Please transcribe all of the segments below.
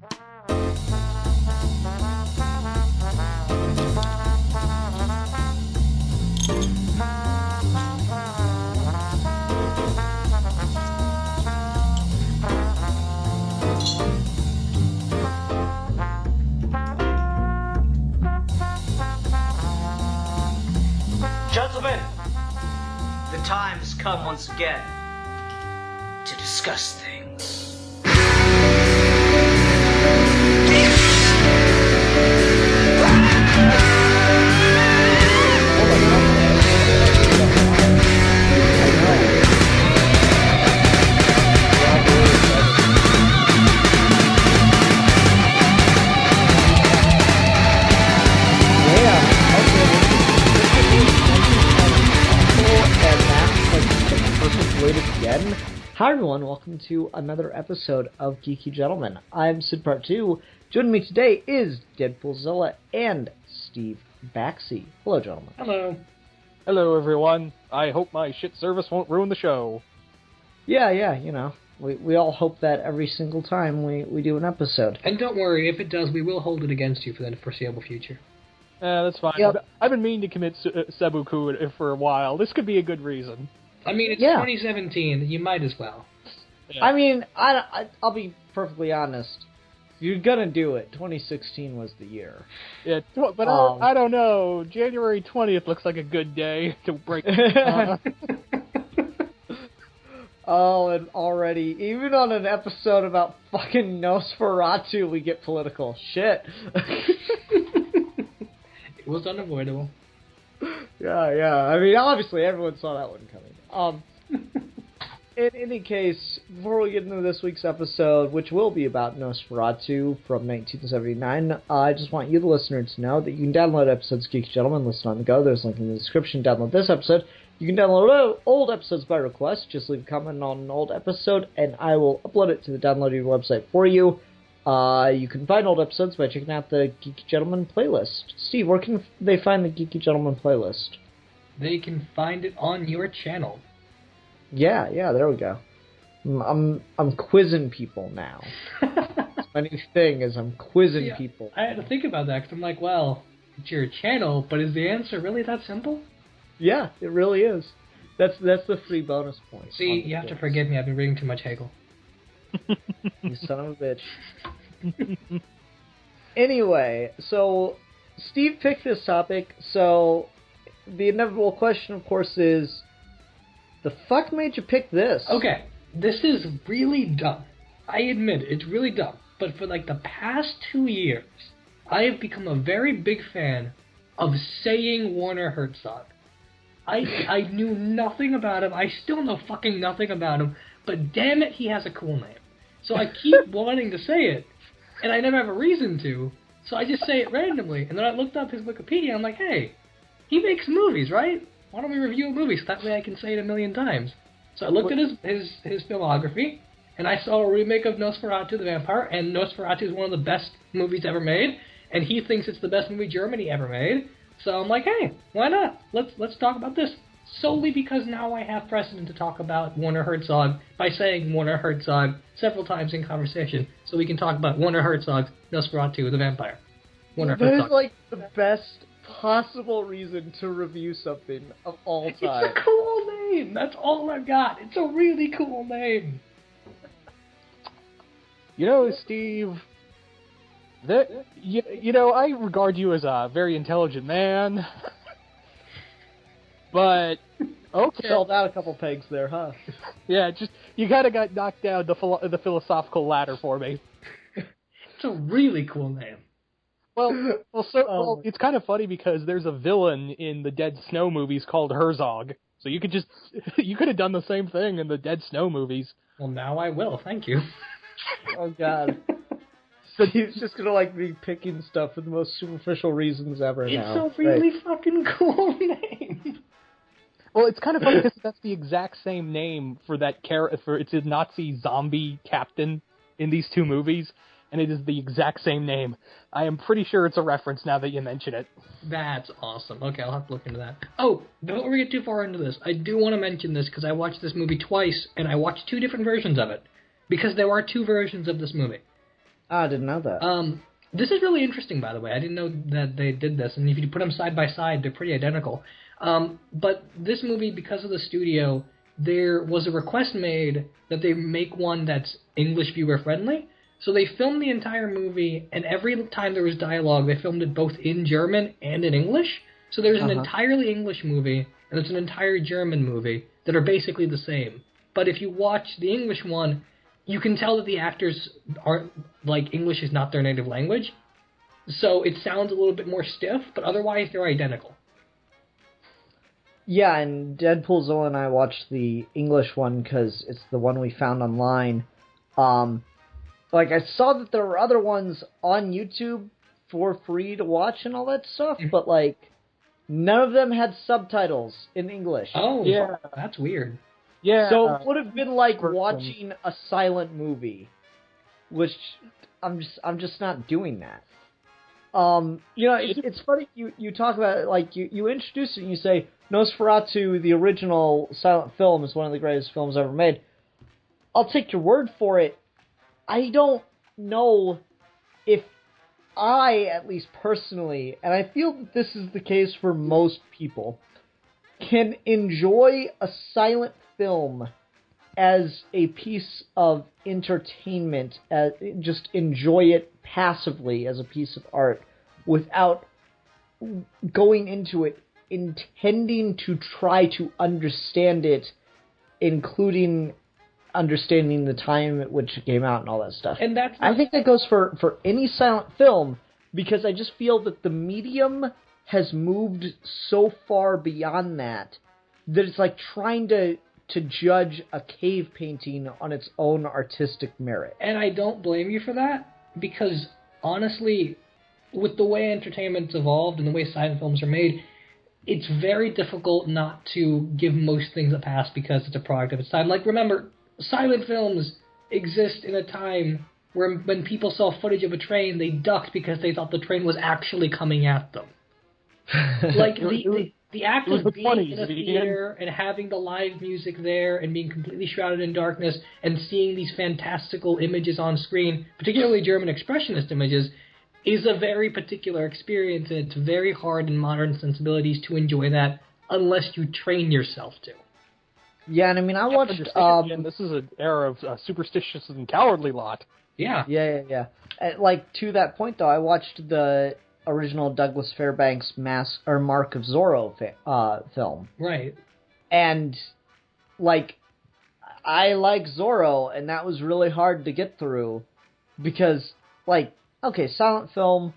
Gentlemen, the time has come once again to discuss things. Again. Hi everyone, welcome to another episode of Geeky Gentlemen. I'm Sid Part 2. Joining me today is Deadpoolzilla and Steve Baxi. Hello, gentlemen. Hello. Hello, everyone. I hope my shit service won't ruin the show. Yeah, you know, we all hope that every single time we do an episode. And don't worry, if it does, we will hold it against you for the foreseeable future. That's fine. Yep. I've been meaning to commit seppuku for a while. This could be a good reason. I mean, it's 2017. You might as well. Yeah. I mean, I'll be perfectly honest. You're gonna do it. 2016 was the year. Yeah, but I don't know. January 20th looks like a good day to break. Oh, and already, even on an episode about fucking Nosferatu, we get political. Shit. It was unavoidable. Yeah. I mean, obviously, everyone saw that one coming. In any case, before we get into this week's episode, which will be about Nosferatu from 1979, I just want you, the listener, to know that you can download episodes of Geeky Gentlemen, listen on the go. There's a link in the description. Download this episode. You can download old episodes by request. Just leave a comment on an old episode, and I will upload it to the downloading website for you. You can find old episodes by checking out the Geeky Gentlemen playlist. Steve, where can they find the Geeky Gentlemen playlist? They can find it on your channel. Yeah, there we go. I'm quizzing people now. My new thing is I'm quizzing people. I had to think about that because I'm like, well, it's your channel, but is the answer really that simple? Yeah, it really is. That's the free bonus point. See, you have to forgive me. I've been reading too much Hegel. You son of a bitch. Anyway, so Steve picked this topic, so the inevitable question, of course, is, the fuck made you pick this? Okay, this is really dumb. I admit it's really dumb. But for like the past 2 years, I have become a very big fan of saying Werner-Herzog. I knew nothing about him. I still know fucking nothing about him. But damn it, he has a cool name. So I keep wanting to say it, and I never have a reason to. So I just say it randomly. And then I looked up his Wikipedia, and I'm like, hey, he makes movies, right? Why don't we review movies? That way I can say it a million times. So I looked at his filmography, and I saw a remake of Nosferatu the Vampyre, and Nosferatu is one of the best movies ever made, and he thinks it's the best movie Germany ever made. So I'm like, hey, why not? Let's talk about this. Solely because now I have precedent to talk about Werner-Herzog by saying Werner-Herzog several times in conversation, so we can talk about Werner-Herzog's Nosferatu the Vampyre. That is like the best possible reason to review something of all time. It's a cool name. That's all I've got. It's a really cool name. You know, Steve, you know, I regard you as a very intelligent man. But, okay. Fell down a couple pegs there, huh? Yeah, just, you kind of got knocked down the philosophical ladder for me. It's a really cool name. Well, it's kind of funny because there's a villain in the Dead Snow movies called Herzog. So you could have done the same thing in the Dead Snow movies. Well, now I will. Thank you. Oh, God. So he's just gonna, like, be picking stuff for the most superficial reasons ever now. It's a really fucking cool name. Well, it's kind of funny because that's the exact same name for that character. It's a Nazi zombie captain in these two movies, and it is the exact same name. I am pretty sure it's a reference now that you mention it. That's awesome. Okay, I'll have to look into that. Oh, before we get too far into this, I do want to mention this because I watched this movie twice, and I watched two different versions of it. Because there are two versions of this movie. I didn't know that. This is really interesting, by the way. I didn't know that they did this, and if you put them side by side, they're pretty identical. But this movie, because of the studio, there was a request made that they make one that's English viewer friendly. So they filmed the entire movie, and every time there was dialogue, they filmed it both in German and in English. So there's an entirely English movie, and there's an entire German movie that are basically the same. But if you watch the English one, you can tell that the actors aren't, like, English is not their native language. So it sounds a little bit more stiff, but otherwise they're identical. Yeah, and Deadpool Zola and I watched the English one because it's the one we found online. Like, I saw that there were other ones on YouTube for free to watch and all that stuff, but, like, none of them had subtitles in English. Oh, yeah, that's weird. Yeah. So it would have been like watching a silent movie, which I'm just not doing that. You know, it's funny you talk about it, like you introduce it and you say Nosferatu, the original silent film, is one of the greatest films ever made. I'll take your word for it. I don't know if I, at least personally, and I feel that this is the case for most people, can enjoy a silent film as a piece of entertainment, just enjoy it passively as a piece of art without going into it intending to try to understand it, including understanding the time at which it came out and all that stuff. And I think that goes for any silent film, because I just feel that the medium has moved so far beyond that it's like trying to judge a cave painting on its own artistic merit. And I don't blame you for that, because honestly, with the way entertainment's evolved and the way silent films are made, it's very difficult not to give most things a pass because it's a product of its time. Like, remember, silent films exist in a time where when people saw footage of a train, they ducked because they thought the train was actually coming at them. Like, the act of being in a theater and having the live music there and being completely shrouded in darkness and seeing these fantastical images on screen, particularly German expressionist images, is a very particular experience, and it's very hard in modern sensibilities to enjoy that unless you train yourself to. Yeah, and I mean, I watched... this is an era of superstitious and cowardly lot. Yeah. Yeah. Like, to that point, though, I watched the original Douglas Fairbanks Mark of Zorro film. Right. And, like, I like Zorro, and that was really hard to get through because, like, okay, silent film,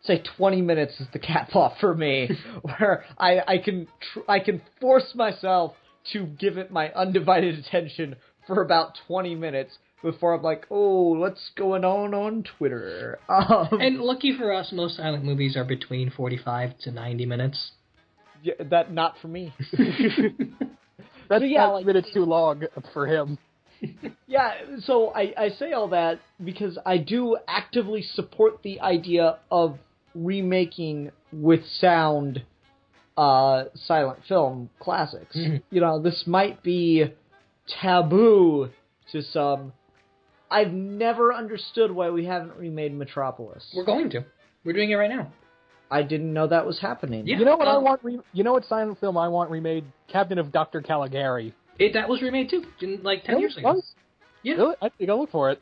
say 20 minutes is the cap off for me, where I can force myself to give it my undivided attention for about 20 minutes before I'm like, oh, what's going on Twitter? And lucky for us, most silent movies are between 45 to 90 minutes. Yeah, that not for me. That's like, minutes too long for him. Yeah, so I say all that because I do actively support the idea of remaking with sound silent film classics. Mm-hmm. You know, this might be taboo to some. I've never understood why we haven't remade Metropolis. We're going to. We're doing it right now. I didn't know that was happening. Yeah, you know what I want? You know what silent film I want remade? Cabinet of Dr. Caligari. That was remade too, like 10 years ago. Yeah. Really? I think I'll look for it.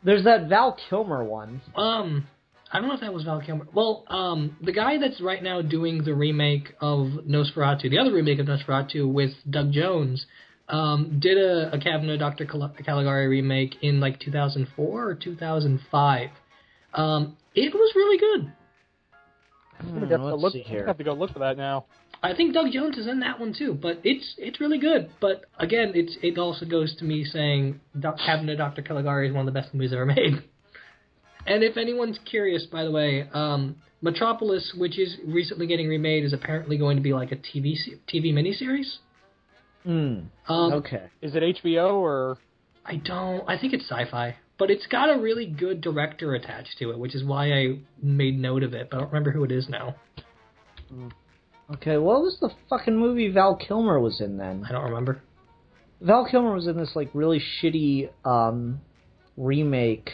There's that Val Kilmer one. I don't know if that was Val Kilmer. Well, the guy that's right now doing the remake of Nosferatu, the other remake of Nosferatu with Doug Jones, did a Cabinet of Dr. Caligari remake in like 2004 or 2005. It was really good. Let's see here. I have to go look for that now. I think Doug Jones is in that one too, but it's really good. But again, it also goes to me saying Cabinet of Dr. Caligari is one of the best movies ever made. And if anyone's curious, by the way, Metropolis, which is recently getting remade, is apparently going to be like a TV miniseries. Okay. Is it HBO or? I think it's sci-fi. But it's got a really good director attached to it, which is why I made note of it, but I don't remember who it is now. Okay, what was the fucking movie Val Kilmer was in then? I don't remember. Val Kilmer was in this, like, really shitty remake.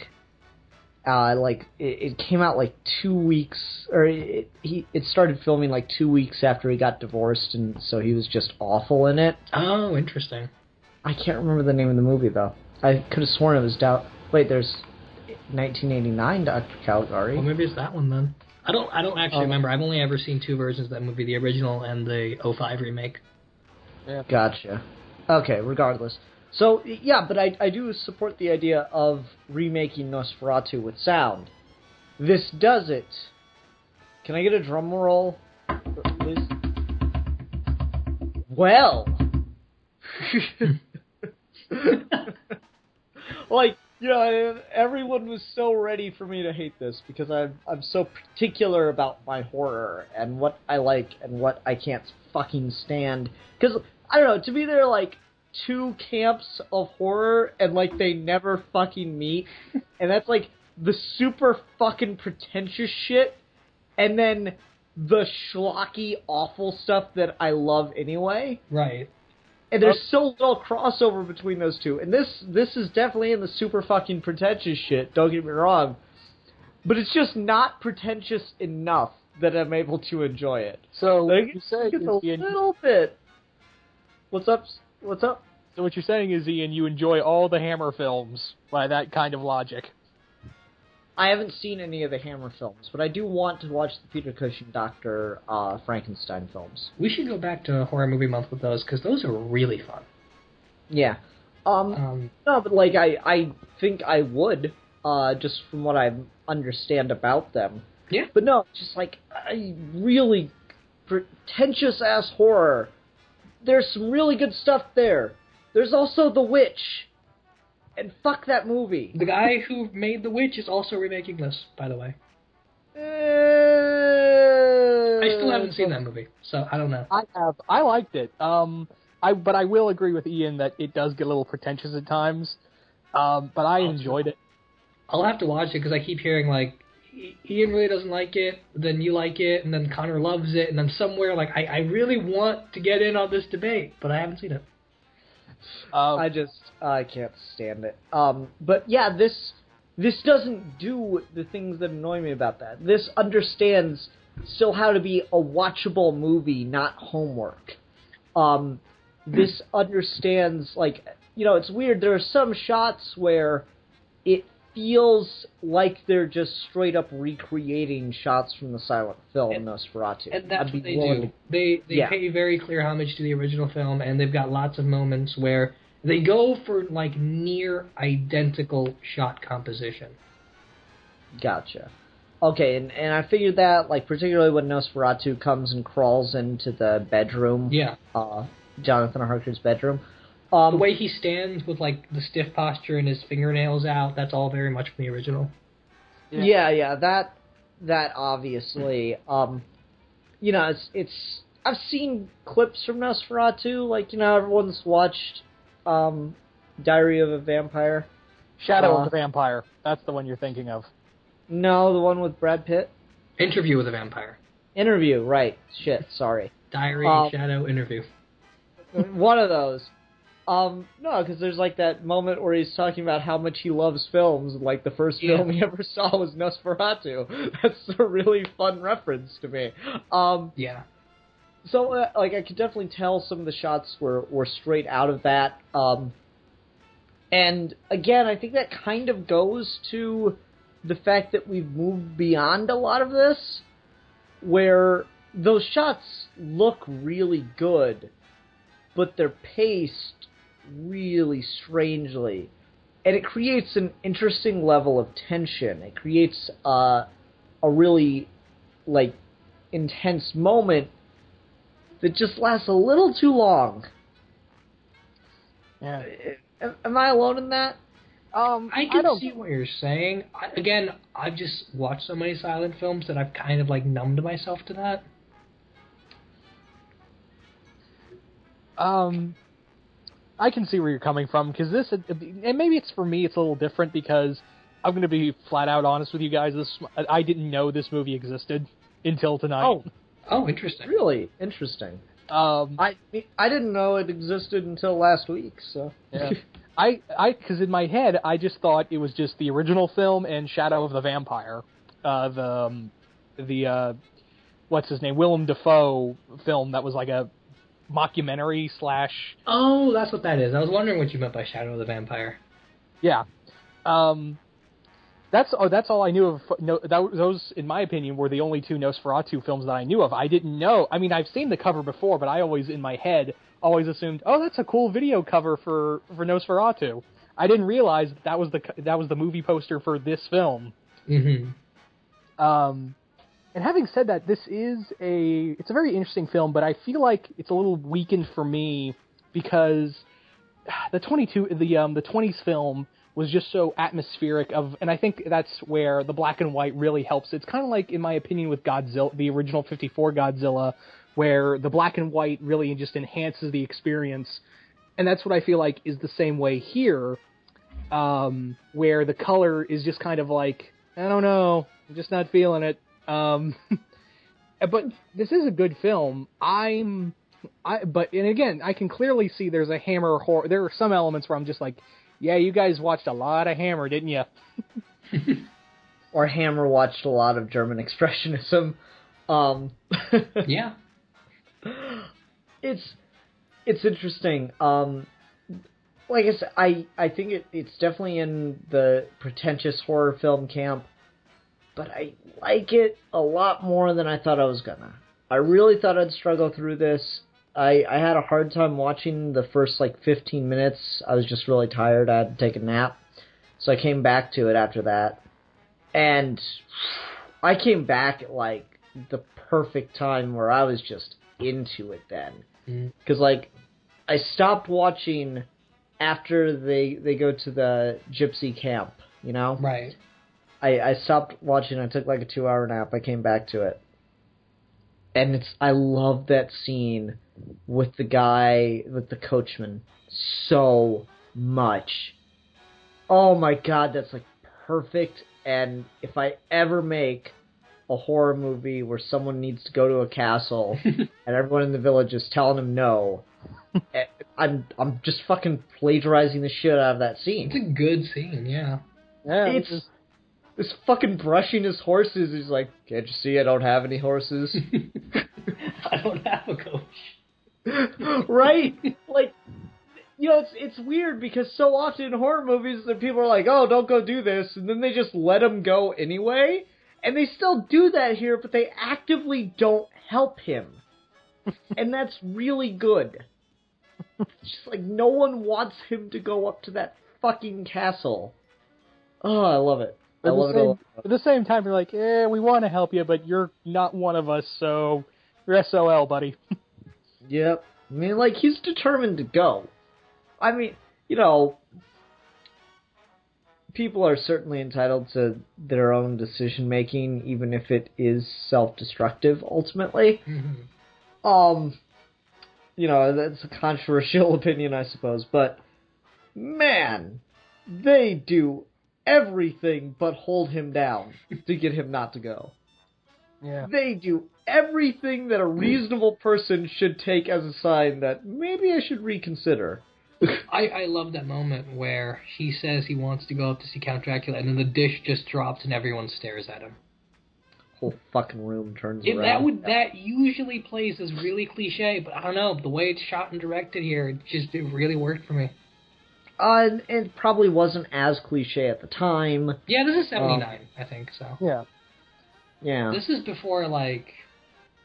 it came out like 2 weeks, or it started filming like 2 weeks after he got divorced, and so he was just awful in it. Oh, interesting. I can't remember the name of the movie though. I could have sworn it was there's 1989 Dr. Caligari. Well, maybe it's that one then. I don't actually remember. I've only ever seen 2 versions of that movie, the original and the 2005 remake. Yeah. Gotcha. Okay, regardless. So, yeah, but I do support the idea of remaking Nosferatu with sound. This does it. Can I get a drum roll, please? Well. Everyone was so ready for me to hate this because I'm so particular about my horror and what I like and what I can't fucking stand. Because, I don't know, to me there are, 2 camps of horror and, they never fucking meet. And that's, the super fucking pretentious shit and then the schlocky, awful stuff that I love anyway. Right. And there's so little crossover between those two. And this is definitely in the super fucking pretentious shit, don't get me wrong. But it's just not pretentious enough that I'm able to enjoy it. So you said it's a little bit. What's up? So what you're saying is, Ian, you enjoy all the Hammer films by that kind of logic. I haven't seen any of the Hammer films, but I do want to watch the Peter Cushing Dr. Frankenstein films. We should go back to Horror Movie Month with those, because those are really fun. Yeah. No, but, I think I would, just from what I understand about them. Yeah. But no, just, I really pretentious-ass horror. There's some really good stuff there. There's also The Witch. And fuck that movie. The guy who made The Witch is also remaking this, by the way. I still haven't seen that movie, so I don't know. I have. I liked it. But I will agree with Ian that it does get a little pretentious at times. But I enjoyed it. I'll have to watch it because I keep hearing Ian really doesn't like it, then you like it, and then Connor loves it, and then somewhere I really want to get in on this debate, but I haven't seen it. I can't stand it. But yeah, this doesn't do the things that annoy me about that. This understands still how to be a watchable movie, not homework. This understands, it's weird. There are some shots where it feels like they're just straight up recreating shots from the silent film Nosferatu. And that's what they do. They pay very clear homage to the original film, and they've got lots of moments where they go for near identical shot composition. Gotcha. Okay, and I figured that, particularly when Nosferatu comes and crawls into the bedroom. Yeah. Jonathan Harker's bedroom. The way he stands with, the stiff posture and his fingernails out, that's all very much from the original. Yeah, that obviously, it's I've seen clips from Nosferatu, everyone's watched, Diary of a Vampire. Shadow of the Vampire. That's the one you're thinking of. No, the one with Brad Pitt. Interview with a Vampire. Interview, right. Shit, sorry. Diary, Shadow, Interview. One of those. No, because there's that moment where he's talking about how much he loves films. The first film he ever saw was Nosferatu. That's a really fun reference to me. Yeah. So, I could definitely tell some of the shots were straight out of that. And again, I think that kind of goes to the fact that we've moved beyond a lot of this, where those shots look really good, but they're paced really strangely, and it creates an interesting level of tension. It creates a really intense moment that just lasts a little too long. Yeah. Am I alone in that? I can see what you're saying. Again, I've just watched so many silent films that I've kind of numbed myself to that. I can see where you're coming from, because this, and maybe it's for me, it's a little different, because I'm going to be flat out honest with you guys. I didn't know this movie existed until tonight. Oh, interesting. Really interesting. I didn't know it existed until last week. So yeah. Because in my head, I just thought it was just the original film and Shadow of the Vampire, what's his name, Willem Dafoe film that was like a mockumentary slash. Oh, that's what that is. I was wondering what you meant by Shadow of the Vampire. Yeah, that's all I knew of. No, those, in my opinion, were the only two Nosferatu films that I knew of. I didn't know. I mean, I've seen the cover before, but I always, in my head, assumed, oh, that's a cool video cover for Nosferatu. I didn't realize that was the movie poster for this film. Mm-hmm. And having said that, it's a very interesting film, but I feel like it's a little weakened for me because the 20s film was just so atmospheric and I think that's where the black and white really helps. It's kind of like, in my opinion, with Godzilla, the original 54 Godzilla, where the black and white really just enhances the experience. And that's what I feel like is the same way here, where the color is just kind of like, I don't know, I'm just not feeling it. But this is a good film. And again, I can clearly see there's a Hammer horror. There are some elements where I'm just like, yeah, you guys watched a lot of Hammer, didn't you? Or Hammer watched a lot of German Expressionism. Yeah. It's interesting. Like I said, I think it's definitely in the pretentious horror film camp, but I like it a lot more than I thought I was gonna. I really thought I'd struggle through this. I had a hard time watching the first 15 minutes. I was just really tired. I had to take a nap. So I came back to it after that. And I came back at the perfect time where I was just into it then. Because I stopped watching after they go to the gypsy camp, you know? Right. I stopped watching. I took a 2-hour nap. I came back to it. And I love that scene with the guy, with the coachman, so much. Oh my god, that's perfect. And if I ever make a horror movie where someone needs to go to a castle and everyone in the village is telling him no, I'm just fucking plagiarizing the shit out of that scene. It's a good scene, yeah. Yeah, This fucking brushing his horses. He's like, can't you see I don't have any horses? I don't have a coach. Right? It's weird because so often in horror movies that people are like, oh, don't go do this, and then they just let him go anyway. And they still do that here, but they actively don't help him. And that's really good. It's just no one wants him to go up to that fucking castle. Oh, I love it. I love it. At the same time, you're like, we want to help you, but you're not one of us, so you're SOL, buddy. Yep. I mean, he's determined to go. I mean, people are certainly entitled to their own decision-making, even if it is self-destructive, ultimately. Mm-hmm. That's a controversial opinion, I suppose, but, man, they do everything but hold him down to get him not to go. Yeah. They do everything that a reasonable person should take as a sign that maybe I should reconsider. I love that moment where he says he wants to go up to see Count Dracula, and then the dish just drops and everyone stares at him. Whole fucking room turns around. That usually plays as really cliche, but I don't know, the way it's shot and directed here, it really worked for me. And it probably wasn't as cliche at the time. Yeah, this is 79, I think, so. Yeah. Yeah. This is before,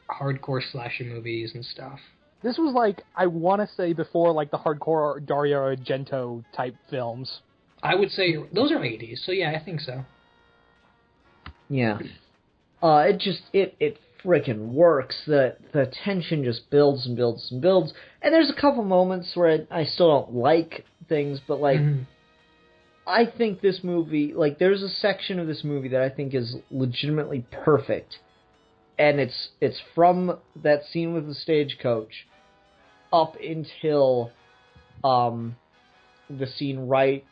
hardcore slasher movies and stuff. This was I want to say before the hardcore Dario Argento type films. I would say those are 80s, so yeah, I think so. Yeah. It freaking works. The tension just builds and builds and builds. And there's a couple moments where I still don't like things, but I think this movie, there's a section of this movie that I think is legitimately perfect. And it's from that scene with the stagecoach up until the scene right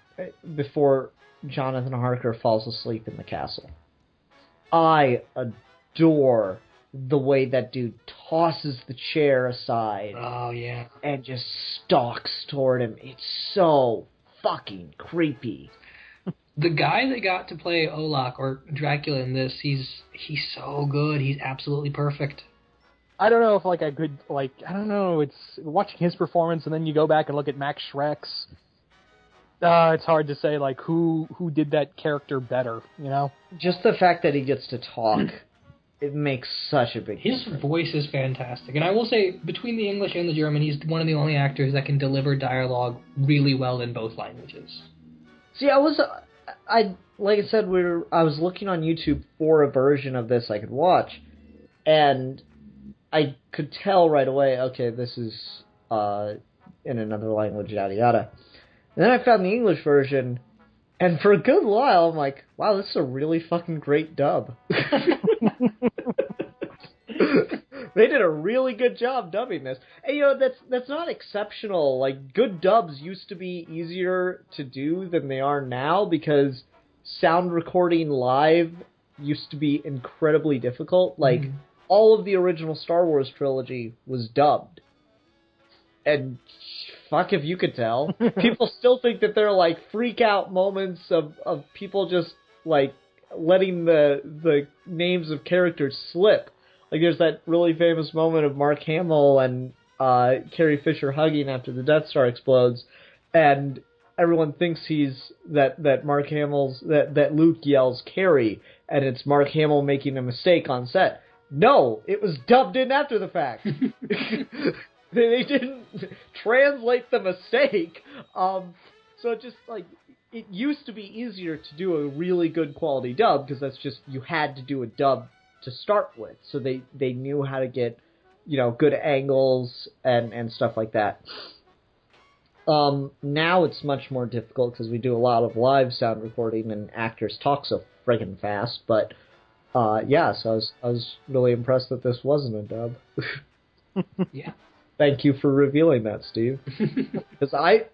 before Jonathan Harker falls asleep in the castle. I adore the way that dude tosses the chair aside. Oh, yeah. And just stalks toward him. It's so fucking creepy. The guy that got to play Olak or Dracula in this, he's so good. He's absolutely perfect. I don't know if I don't know. It's watching his performance, and then you go back and look at Max Schreck's. It's hard to say who did that character better. Just the fact that he gets to talk, it makes such a big His difference. voice is fantastic, and I will say between the English and the German, he's one of the only actors that can deliver dialogue really well in both languages. See, I like I said, I was looking on YouTube for a version of this I could watch, and I could tell right away, okay, this is in another language, yada yada. And then I found the English version, and for a good while, I'm like, wow, this is a really fucking great dub. They did a really good job dubbing this. And, that's not exceptional. Like, good dubs used to be easier to do than they are now, because sound recording live used to be incredibly difficult. Like, all of the original Star Wars trilogy was dubbed. And fuck if you could tell. People still think that they're, freak out moments of people just, letting the names of characters slip. Like, there's that really famous moment of Mark Hamill and Carrie Fisher hugging after the Death Star explodes, and everyone thinks that Mark Hamill's that Luke yells Carrie, and it's Mark Hamill making a mistake on set. No, it was dubbed in after the fact. They didn't translate the mistake. So just it used to be easier to do a really good quality dub, because that's just, you had to do a dub to start with, so they knew how to get, good angles and stuff like that. Now it's much more difficult because we do a lot of live sound recording and actors talk so friggin' fast. But yeah, so I was really impressed that this wasn't a dub. Yeah. Thank you for revealing that, Steve. Because I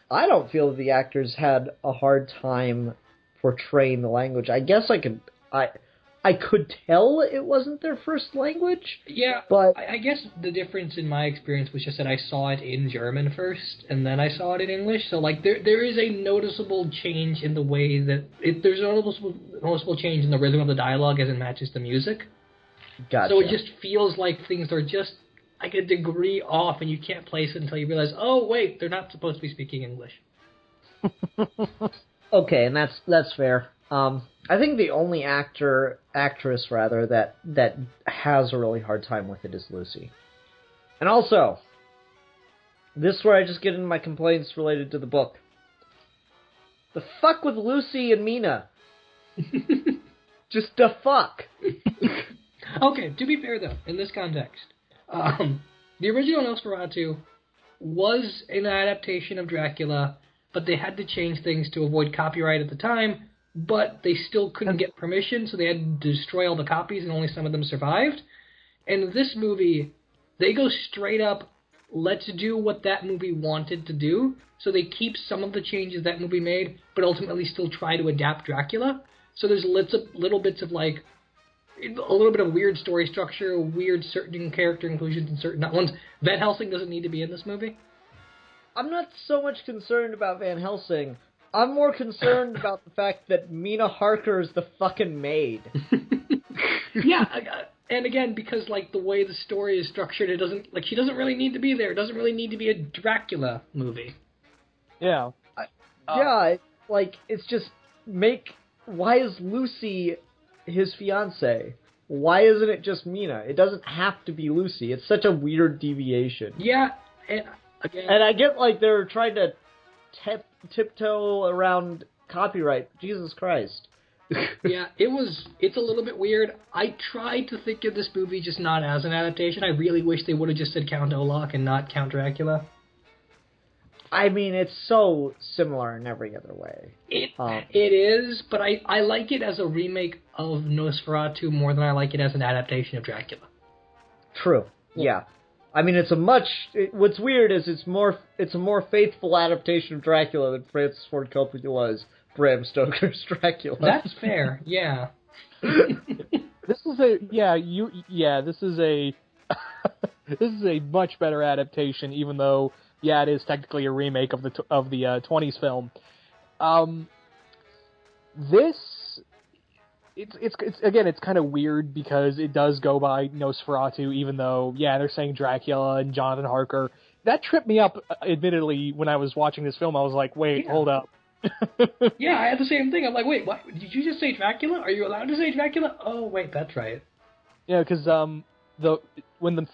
don't feel that the actors had a hard time portraying the language. I guess I could tell it wasn't their first language. Yeah, but I guess the difference in my experience was just that I saw it in German first, and then I saw it in English. So there is a noticeable change in the way that there's a noticeable change in the rhythm of the dialogue as it matches the music. Gotcha. So it just feels like things are just a degree off, and you can't place it until you realize, oh wait, they're not supposed to be speaking English. Okay, and that's fair. I think the only actress that has a really hard time with it is Lucy. And also, this is where I just get into my complaints related to the book. The fuck with Lucy and Mina? Just the fuck. Okay, to be fair though, in this context, the original Nosferatu was an adaptation of Dracula, but they had to change things to avoid copyright at the time. But they still couldn't get permission, so they had to destroy all the copies, and only some of them survived. And this movie, they go straight up, let's do what that movie wanted to do. So they keep some of the changes that movie made, but ultimately still try to adapt Dracula. So there's little bits of a little bit of weird story structure, weird certain character inclusions and certain ones. Van Helsing doesn't need to be in this movie. I'm not so much concerned about Van Helsing. I'm more concerned about the fact that Mina Harker is the fucking maid. Yeah, and again, because the way the story is structured, it doesn't she doesn't really need to be there. It doesn't really need to be a Dracula movie. Yeah. It's just why is Lucy his fiance? Why isn't it just Mina? It doesn't have to be Lucy. It's such a weird deviation. Yeah, and again, and I get they're trying to tiptoe around copyright. Jesus Christ. Yeah, it's a little bit weird. I tried to think of this movie just not as an adaptation. I really wish they would have just said Count Olak and not Count Dracula. I mean, it's so similar in every other way. It is, but I like it as a remake of Nosferatu more than I like it as an adaptation of Dracula. True. Yeah. I mean, what's weird is it's a more faithful adaptation of Dracula than Francis Ford Coppola's Bram Stoker's Dracula. That's fair, yeah. This is a much better adaptation, even though yeah, it is technically a remake of the 20s film. This, it's again, it's kind of weird because it does go by Nosferatu, even though, yeah, they're saying Dracula and Jonathan Harker. That tripped me up, admittedly, when I was watching this film. I was like, wait, hold up. Yeah, I had the same thing. I'm like, wait, what? Did you just say Dracula? Are you allowed to say Dracula? Oh, wait, that's right. Yeah, because when the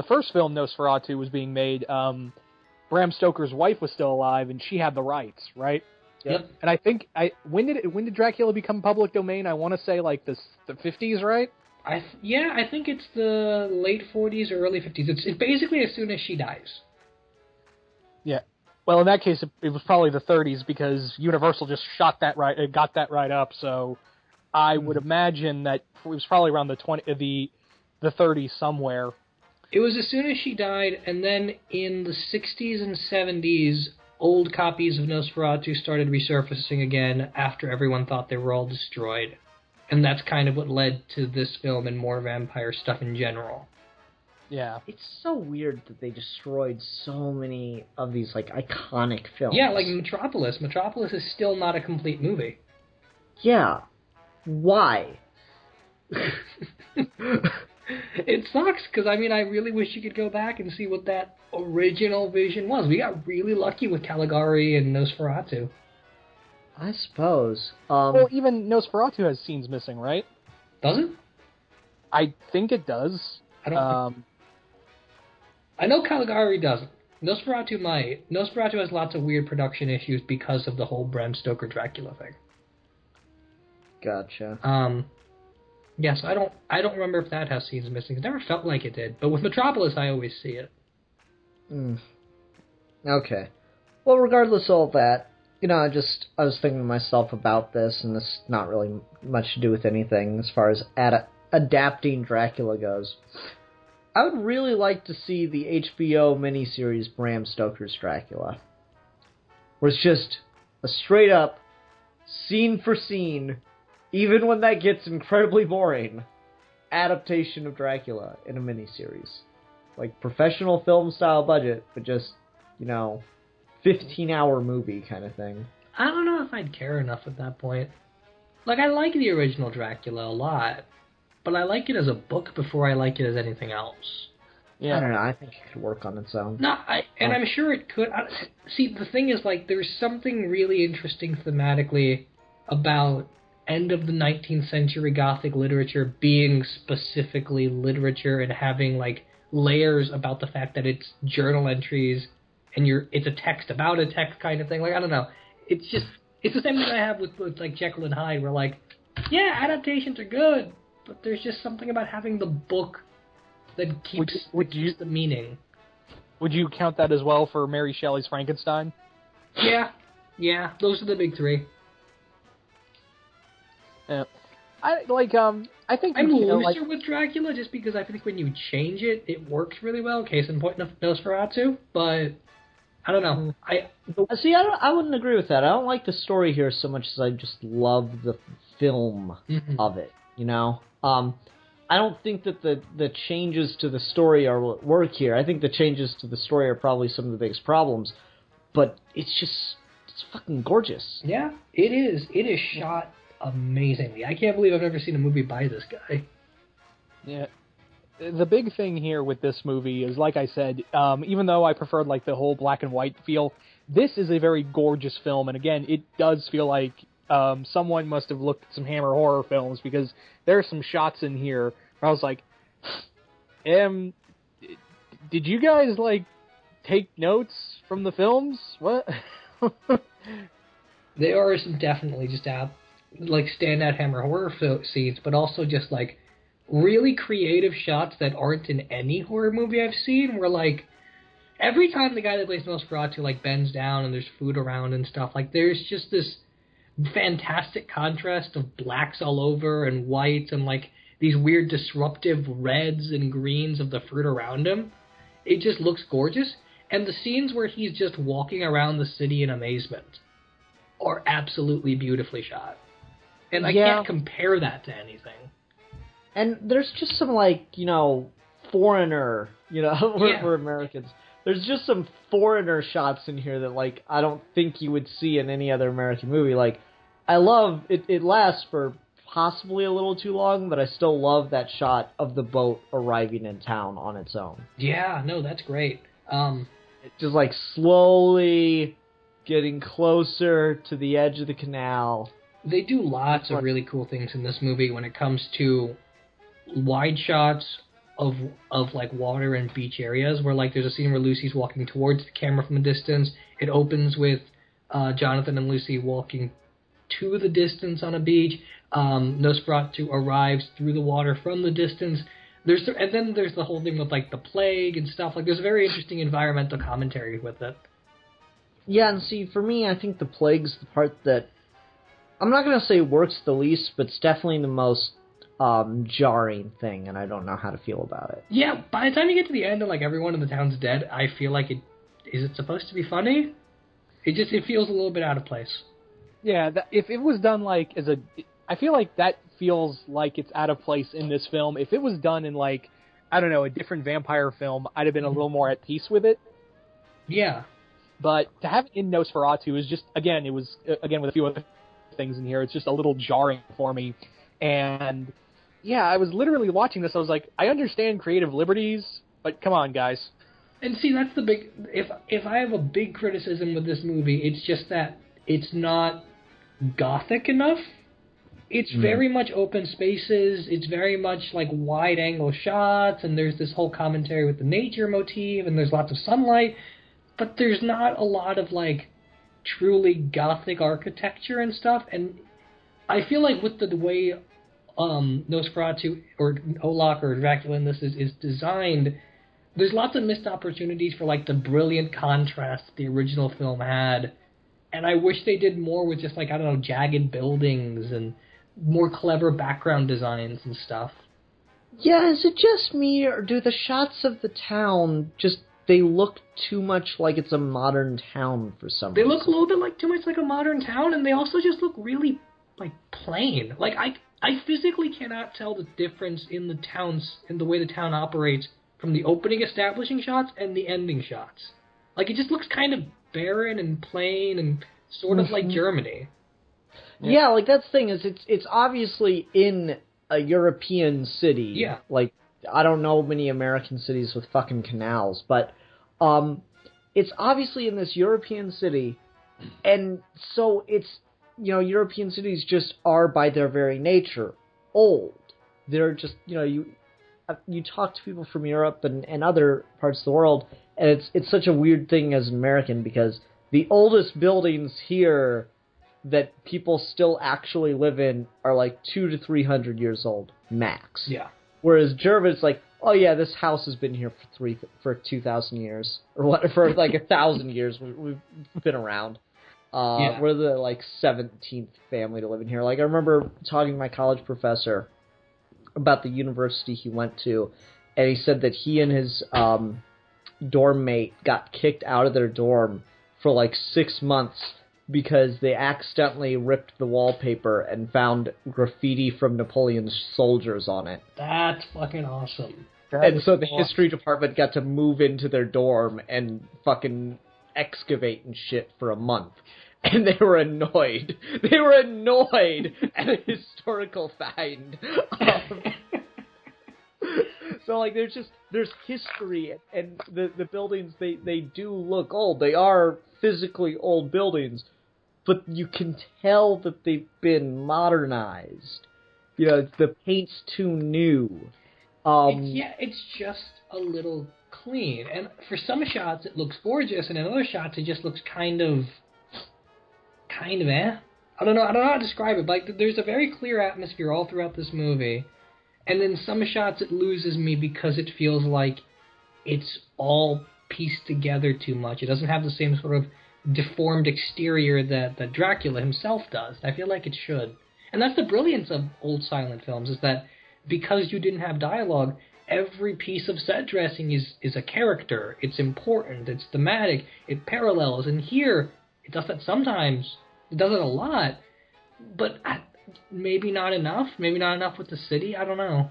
first film Nosferatu was being made, Bram Stoker's wife was still alive and she had the rights, right? Yep. And I think when did Dracula become public domain? I want to say like the 50s, right? I think it's the late 40s or early 50s. It's basically as soon as she dies. Yeah. Well, in that case, it was probably the 30s because Universal just got that right up. So I would imagine that it was probably around the 30s somewhere. It was as soon as she died, and then in the 60s and 70s, old copies of Nosferatu started resurfacing again after everyone thought they were all destroyed. And that's kind of what led to this film and more vampire stuff in general. Yeah. It's so weird that they destroyed so many of these, like, iconic films. Yeah, like Metropolis. Metropolis is still not a complete movie. Yeah. Why? It sucks, because, I really wish you could go back and see what that original vision was. We got really lucky with Caligari and Nosferatu. I suppose. Well, even Nosferatu has scenes missing, right? Does it? I think it does. I don't I know Caligari doesn't. Nosferatu might. Nosferatu has lots of weird production issues because of the whole Bram Stoker Dracula thing. Gotcha. Yeah, so I don't remember if that has scenes missing. It never felt like it did. But with Metropolis, I always see it. Okay. Well, regardless of all that, I was thinking to myself about this, and this is not really much to do with anything as far as adapting Dracula goes. I would really like to see the HBO miniseries Bram Stoker's Dracula, where it's just a straight up, scene for scene, even when that gets incredibly boring, adaptation of Dracula in a miniseries. Like, professional film style budget, but just, 15-hour movie kind of thing. I don't know if I'd care enough at that point. Like, I like the original Dracula a lot, but I like it as a book before I like it as anything else. Yeah. I don't know, I think it could work on its own. No, I'm sure it could. See, the thing is, like, there's something really interesting thematically about end of the 19th century Gothic literature being specifically literature and having, like, layers about the fact that it's journal entries and it's a text about a text kind of thing. Like, I don't know. It's the same thing I have with like, Jekyll and Hyde, where, like, yeah, adaptations are good, but there's just something about having the book that keeps the meaning. Would you count that as well for Mary Shelley's Frankenstein? Yeah, those are the big three. Yeah. I think I'm looser with Dracula just because I think when you change it, it works really well. Case in point, Nosferatu, but I don't know. I wouldn't agree with that. I don't like the story here so much as I just love the film of it. I don't think that the changes to the story are what work here. I think the changes to the story are probably some of the biggest problems, but it's fucking gorgeous. Yeah, it is. It is shot amazingly. I can't believe I've never seen a movie by this guy. Yeah. The big thing here with this movie is, like I said, even though I preferred like the whole black and white feel, this is a very gorgeous film, and again, it does feel like someone must have looked at some Hammer horror films, because there are some shots in here where I was like, did you guys like take notes from the films? What? There are some definitely just like standout Hammer horror scenes, but also just like really creative shots that aren't in any horror movie I've seen, where like every time the guy that plays Nosferatu like bends down and there's food around and stuff, like there's just this fantastic contrast of blacks all over and whites and like these weird disruptive reds and greens of the fruit around him. It just looks gorgeous. And the scenes where he's just walking around the city in amazement are absolutely beautifully shot. And I can't compare that to anything. And there's just some, like, foreigner, we're Americans. there's just some foreigner shots in here that, like, I don't think you would see in any other American movie. Like, I love, it lasts for possibly a little too long, but I still love that shot of the boat arriving in town on its own. Yeah, no, that's great. It's just, like, slowly getting closer to the edge of the canal. They do lots of really cool things in this movie when it comes to wide shots of like water and beach areas, where like there's a scene where Lucy's walking towards the camera from a distance. It opens with Jonathan and Lucy walking to the distance on a beach. Nosferatu arrives through the water from the distance. And then there's the whole thing with like the plague and stuff. Like there's a very interesting environmental commentary with it. Yeah, and see, for me, I think the plague's the part that I'm not going to say works the least, but it's definitely the most jarring thing, and I don't know how to feel about it. Yeah, by the time you get to the end and like everyone in the town's dead, I feel like is it supposed to be funny? It feels a little bit out of place. Yeah, if it was done like I feel like that feels like it's out of place in this film. If it was done in like, I don't know, a different vampire film, I'd have been a little more at peace with it. Yeah. But to have it in Nosferatu is just, again, it was, again, with a few other things in here, it's just a little jarring for me. And, yeah, I was literally watching this, I was like, I understand creative liberties, but come on, guys. And see, that's the big, if I have a big criticism with this movie, it's just that it's not gothic enough. It's very much open spaces, it's very much like wide-angle shots, and there's this whole commentary with the nature motif, and there's lots of sunlight, but there's not a lot of, like, truly gothic architecture and stuff, and I feel like with the way Nosferatu, or Olak, or Dracula in this is designed, there's lots of missed opportunities for, like, the brilliant contrast the original film had, and I wish they did more with just, like, I don't know, jagged buildings and more clever background designs and stuff. Yeah, is it just me, or do the shots of the town just, they look too much like it's a modern town for some reason? They look a little bit like too much like a modern town, and they also just look really, like, plain. Like, I physically cannot tell the difference in the way the town operates from the opening establishing shots and the ending shots. Like, it just looks kind of barren and plain and sort of like Germany. Yeah, like, that's the thing, is it's obviously in a European city. Yeah. Like, I don't know many American cities with fucking canals, but it's obviously in this European city, and so it's, you know, European cities just are, by their very nature, old. They're just, you know, you talk to people from Europe and other parts of the world, and it's such a weird thing as an American, because the oldest buildings here that people still actually live in are like 200 to 300 years old, max. Yeah. Whereas German's like, oh yeah, this house has been here for 2,000 years, or what, for like 1,000 years. We've been around. Yeah. We're the like 17th family to live in here. Like, I remember talking to my college professor about the university he went to, and he said that he and his dorm mate got kicked out of their dorm for like 6 months because they accidentally ripped the wallpaper and found graffiti from Napoleon's soldiers on it. That's fucking awesome. And so the history department got to move into their dorm and fucking excavate and shit for a month. And they were annoyed. They were annoyed at a historical find. So, like, there's history, and the buildings, they do look old. They are physically old buildings, but you can tell that they've been modernized. You know, the paint's too new. It's just a little clean. And for some shots, it looks gorgeous, and in other shots, it just looks kind of eh. I don't know how to describe it, but like, there's a very clear atmosphere all throughout this movie. And then some shots it loses me because it feels like it's all pieced together too much. It doesn't have the same sort of deformed exterior that Dracula himself does. I feel like it should. And that's the brilliance of old silent films, is that because you didn't have dialogue, every piece of set dressing is a character. It's important. It's thematic. It parallels. And here, it does that sometimes. It does it a lot. But maybe not enough. Maybe not enough with the city. I don't know.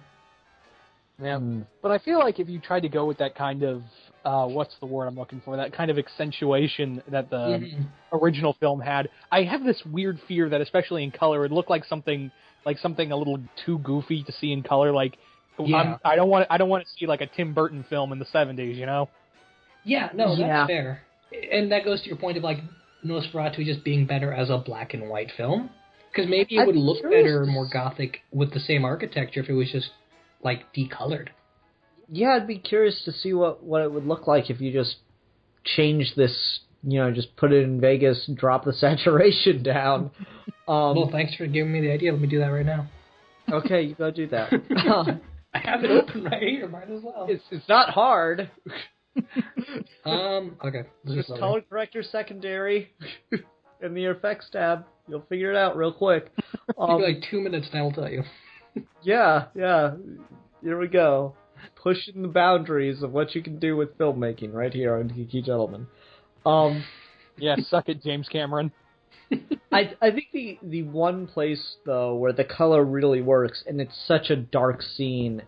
Yeah, but I feel like if you tried to go with that kind of what's the word I'm looking for? That kind of accentuation that the original film had. I have this weird fear that, especially in color, it looked like something a little too goofy to see in color. Like, Yeah. I don't want to see like a Tim Burton film in the 70s, you know? Yeah, no, Yeah. that's fair. And that goes to your point of, like, Nosferatu just being better as a black and white film. Because maybe it would look better, more gothic, with the same architecture if it was just, like, decolored. Yeah, I'd be curious to see what it would look like if you just change this, just put it in Vegas, drop the saturation down. Well, thanks for giving me the idea. Let me do that right now. Okay, you go do that. I have it open right here. Might as well. It's not hard. Okay. Just color corrector secondary in the effects tab. You'll figure it out real quick. Give me like 2 minutes and I will tell you. Yeah. Here we go. Pushing the boundaries of what you can do with filmmaking right here on Geeky Gentleman. Yeah, suck it, James Cameron. I think the one place, though, where the color really works, and it's such a dark scene,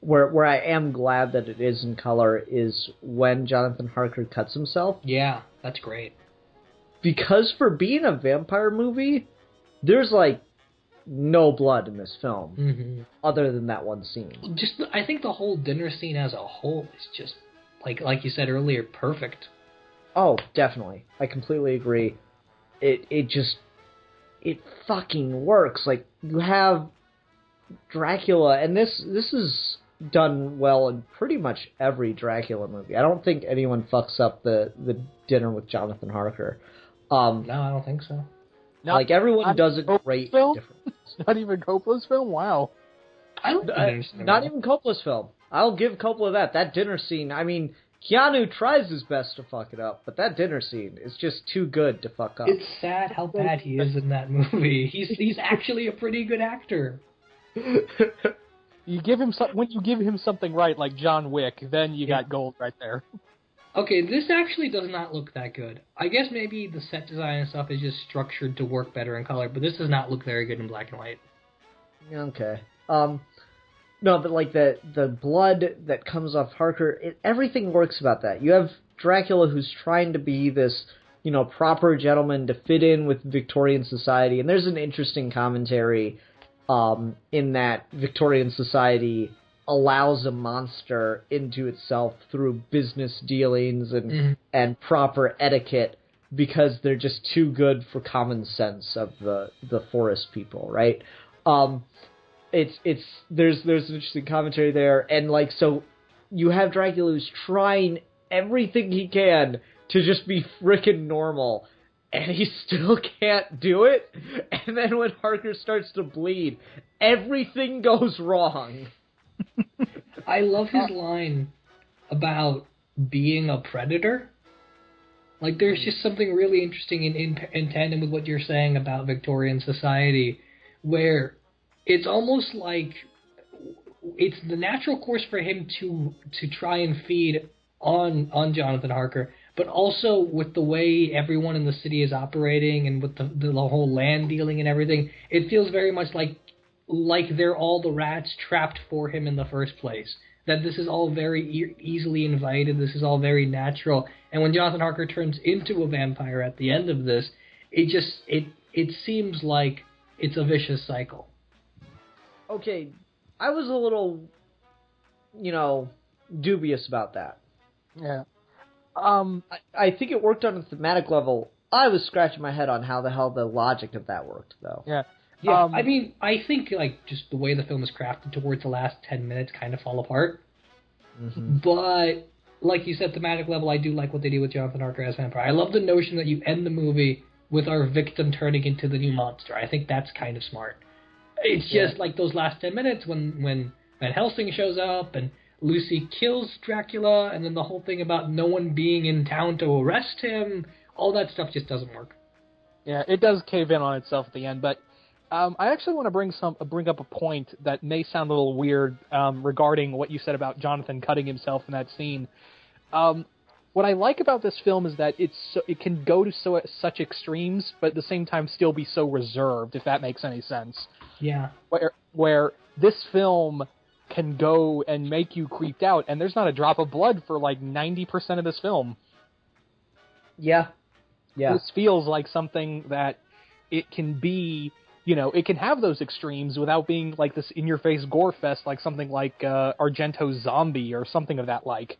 where I am glad that it is in color, is when Jonathan Harker cuts himself. Yeah, that's great. Because for being a vampire movie, there's, like, no blood in this film, other than that one scene. I think the whole dinner scene as a whole is just, like you said earlier, perfect. Oh, definitely. I completely agree. It fucking works. Like, you have Dracula, and this is done well in pretty much every Dracula movie. I don't think anyone fucks up the dinner with Jonathan Harker. No, I don't think so. Like, everyone does a great difference. Not even Coppola's film? Wow. Not even Coppola's film. I'll give Coppola that. That dinner scene, I mean, Keanu tries his best to fuck it up, but that dinner scene is just too good to fuck up. It's sad how bad he is in that movie. He's actually a pretty good actor. You give him when you give him something right, like John Wick, then you got gold right there. Okay, this actually does not look that good. I guess maybe the set design and stuff is just structured to work better in color, but this does not look very good in black and white. Okay. No, but like the blood that comes off Harker, everything works about that. You have Dracula who's trying to be this, proper gentleman to fit in with Victorian society, and there's an interesting commentary in that Victorian society allows a monster into itself through business dealings and proper etiquette because they're just too good for common sense of the forest people, right? There's an interesting commentary there, and like, so you have Dracula who's trying everything he can to just be frickin' normal, and he still can't do it, and then when Harker starts to bleed, everything goes wrong. I love his line about being a predator. Like, there's just something really interesting in tandem with what you're saying about Victorian society, where it's almost like it's the natural course for him to try and feed on Jonathan Harker, but also with the way everyone in the city is operating and with the whole land dealing and everything, it feels very much like they're all the rats trapped for him in the first place. That this is all very easily invited, this is all very natural, and when Jonathan Harker turns into a vampire at the end of this, it seems like it's a vicious cycle. Okay, I was a little, dubious about that. Yeah. I think it worked on a thematic level. I was scratching my head on how the hell the logic of that worked, though. Yeah. Yeah, I mean, I think, like, just the way the film is crafted towards the last 10 minutes kind of fall apart. Mm-hmm. But, like you said, thematic level, I do like what they do with Jonathan Harker as vampire. I love the notion that you end the movie with our victim turning into the new monster. I think that's kind of smart. It's just like those last 10 minutes when Van Helsing shows up and Lucy kills Dracula, and then the whole thing about no one being in town to arrest him, all that stuff just doesn't work. Yeah, it does cave in on itself at the end, but I actually want to bring up a point that may sound a little weird regarding what you said about Jonathan cutting himself in that scene. What I like about this film is that it can go to such extremes, but at the same time still be so reserved, if that makes any sense. Yeah. Where this film can go and make you creeped out, and there's not a drop of blood for like 90% of this film. Yeah. This feels like something that it can be, it can have those extremes without being like this in-your-face gore fest, like something like Argento's Zombie or something of that like.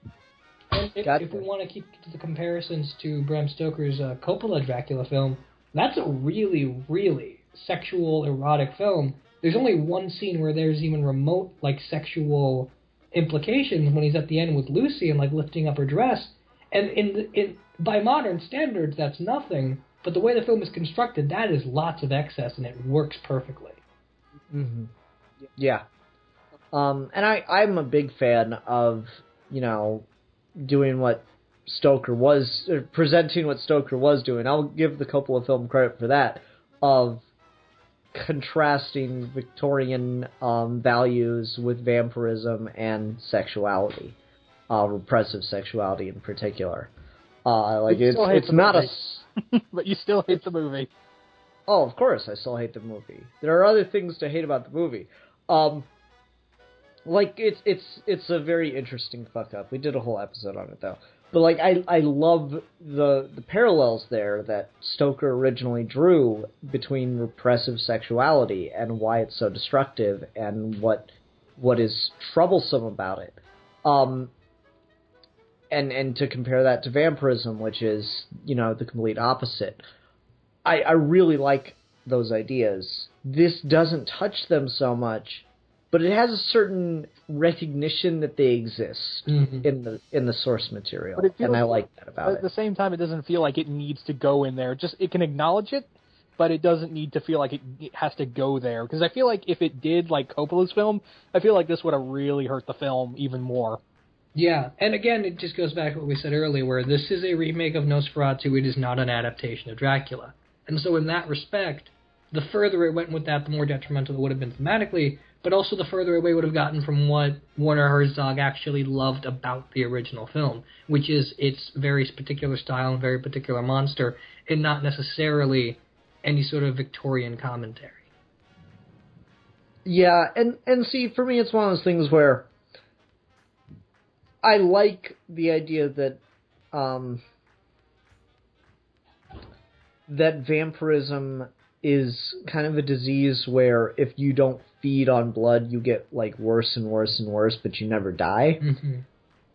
And if we want to keep the comparisons to Bram Stoker's Coppola Dracula film, that's a really, really sexual, erotic film. There's only one scene where there's even remote, like, sexual implications when he's at the end with Lucy and, like, lifting up her dress. And by modern standards, that's nothing. But the way the film is constructed, that is lots of excess, and it works perfectly. Mm-hmm. Yeah. And I'm a big fan of, doing what Stoker was, presenting what Stoker was doing. I'll give the Coppola film credit for that, of contrasting Victorian values with vampirism and sexuality, repressive sexuality in particular. It's not a... But you still hate the movie. Oh, of course, I still hate the movie. There are other things to hate about the movie. It's a very interesting fuck up. We did a whole episode on it though. But I love the parallels there that Stoker originally drew between repressive sexuality and why it's so destructive and what is troublesome about it. And to compare that to vampirism, which is, the complete opposite. I really like those ideas. This doesn't touch them so much, but it has a certain recognition that they exist in the source material, and I like that about it. At the same time, it doesn't feel like it needs to go in there. Just it can acknowledge it, but it doesn't need to feel like it has to go there. Because I feel like if it did, like Coppola's film, I feel like this would have really hurt the film even more. Yeah, and again, it just goes back to what we said earlier, where this is a remake of Nosferatu, it is not an adaptation of Dracula. And so in that respect, the further it went with that, the more detrimental it would have been thematically, but also the further away it would have gotten from what Werner-Herzog actually loved about the original film, which is its very particular style and very particular monster, and not necessarily any sort of Victorian commentary. Yeah, and see, for me, it's one of those things where I like the idea that that vampirism is kind of a disease where if you don't feed on blood, you get like worse and worse and worse, but you never die. Mm-hmm.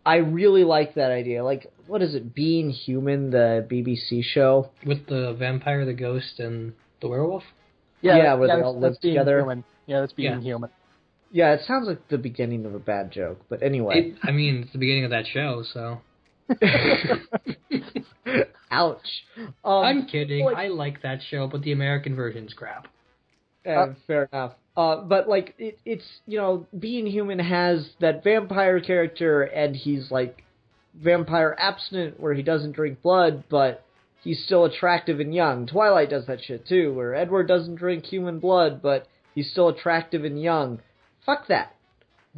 I really like that idea. Like, what is it, Being Human, the BBC show? With the vampire, the ghost, and the werewolf? Yeah, where they all live together. Human. Yeah, that's Being Human. Yeah, it sounds like the beginning of a bad joke, but anyway. It's the beginning of that show, so... Ouch. I'm kidding. I like that show, but the American version's crap. Fair enough. But it's Being Human has that vampire character, and he's like vampire abstinent, where he doesn't drink blood, but he's still attractive and young. Twilight does that shit too, where Edward doesn't drink human blood, but he's still attractive and young. Fuck that.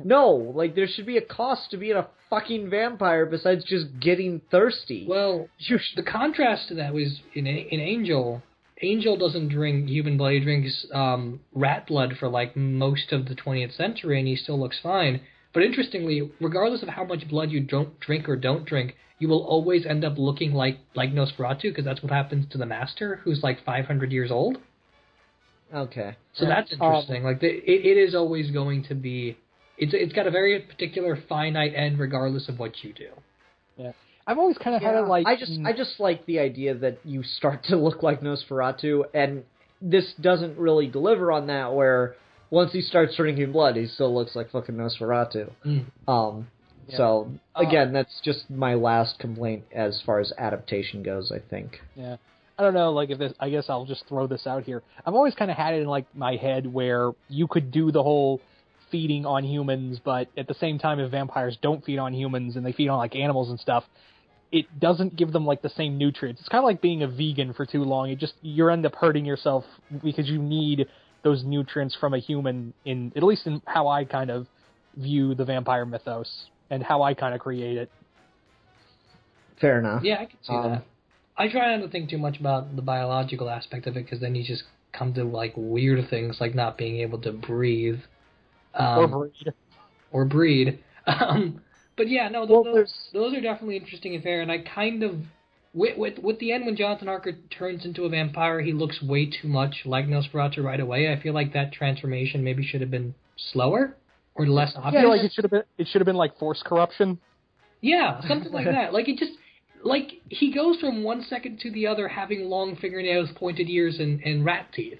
No, there should be a cost to being a fucking vampire besides just getting thirsty. Well, the contrast to that was in Angel. Angel doesn't drink human blood. He drinks rat blood for most of the 20th century, and he still looks fine. But interestingly, regardless of how much blood you don't drink or don't drink, you will always end up looking like Nosferatu, because that's what happens to the Master, who's 500 years old. Okay. So that's interesting. It is always going to be... It's got a very particular finite end regardless of what you do. Yeah. I've always kind of had it I just like the idea that you start to look like Nosferatu, and this doesn't really deliver on that, where once he starts drinking blood, he still looks like fucking Nosferatu. So, again, that's just my last complaint as far as adaptation goes, I think. Yeah. I don't know, I guess I'll just throw this out here. I've always kind of had it in, my head where you could do the whole feeding on humans, but at the same time, if vampires don't feed on humans and they feed on, animals and stuff, it doesn't give them, the same nutrients. It's kind of like being a vegan for too long. You end up hurting yourself because you need those nutrients from a human, at least in how I kind of view the vampire mythos and how I kind of create it. Fair enough. Yeah, I can see that. I try not to think too much about the biological aspect of it, because then you just come to, weird things like not being able to breathe. Or breed. or breed. But yeah, no, those are definitely interesting and fair, and I kind of... With the end, when Jonathan Harker turns into a vampire, he looks way too much like Nosferatu right away. I feel like that transformation maybe should have been slower or less obvious. Yeah, like it should have been like force corruption. Yeah, something like that. Like, it just... Like, he goes from 1 second to the other having long fingernails, pointed ears, and rat teeth.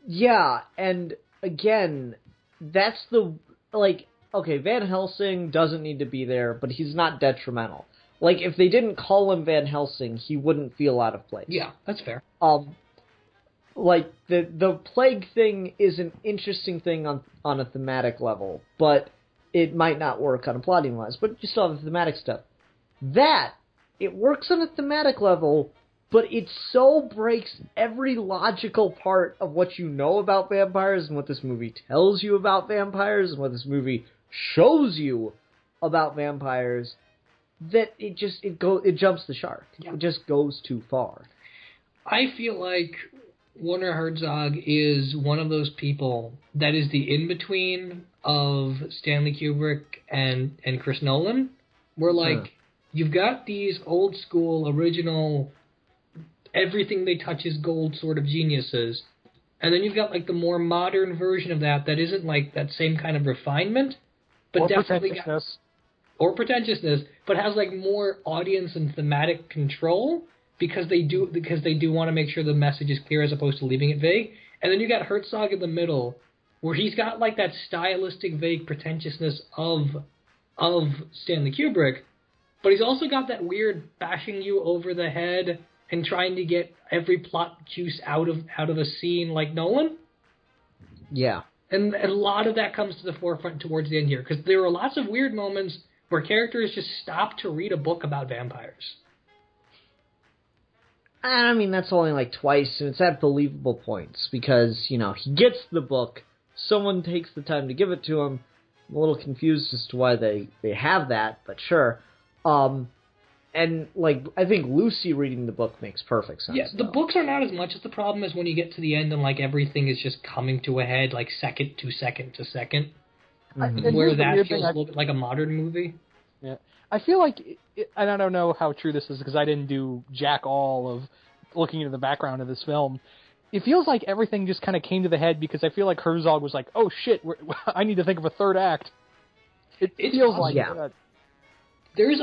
Yeah, and again, that's the... Like, okay, Van Helsing doesn't need to be there, but he's not detrimental. Like, if they didn't call him Van Helsing, he wouldn't feel out of place. Yeah, that's fair. Like, the plague thing is an interesting thing on a thematic level, but it might not work on a plotting wise, but you still have the thematic stuff. It works on a thematic level, but it so breaks every logical part of what you know about vampires and what this movie tells you about vampires and what this movie shows you about vampires that it jumps the shark. Yeah. It just goes too far. I feel like Werner-Herzog is one of those people that is the in-between of Stanley Kubrick and Chris Nolan, where, like, you've got these old-school, original, everything they touch is gold sort of geniuses, and then you've got, like, the more modern version of that isn't, like, that same kind of refinement, but or definitely pretentiousness. Or pretentiousness, but has, like, more audience and thematic control because they do want to make sure the message is clear as opposed to leaving it vague. And then you got Herzog in the middle, where he's got, like, that stylistic, vague pretentiousness of Stanley Kubrick, but he's also got that weird bashing you over the head and trying to get every plot juice out of a scene like Nolan. Yeah. And a lot of that comes to the forefront towards the end here, because there are lots of weird moments where characters just stop to read a book about vampires. I mean, that's only like twice, and it's at believable points, because, he gets the book, someone takes the time to give it to him. I'm a little confused as to why they have that, but sure. And, like, I think Lucy reading the book makes perfect sense. Yeah, the books are not as much as the problem as when you get to the end and, like, everything is just coming to a head, like, second to second to second. Mm-hmm. Where that feels a little bit like a modern movie. Yeah. I feel like, and I don't know how true this is because I didn't do jack all of looking into the background of this film. It feels like everything just kind of came to the head because I feel like Herzog was like, oh shit, I need to think of a third act. It feels like that. There was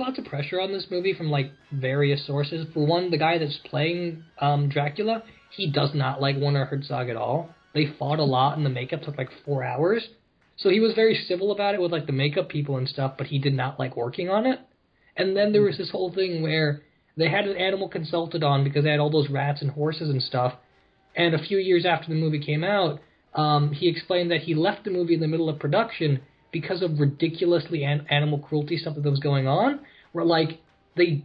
lots of pressure on this movie from, like, various sources. For one, the guy that's playing Dracula, he does not like Werner-Herzog at all. They fought a lot and the makeup took like 4 hours. So he was very civil about it with, like, the makeup people and stuff, but he did not like working on it. And then there was this whole thing where they had an animal consultant on because they had all those rats and horses and stuff. And a few years after the movie came out, he explained that he left the movie in the middle of production because of ridiculously animal cruelty stuff that was going on, where, like, they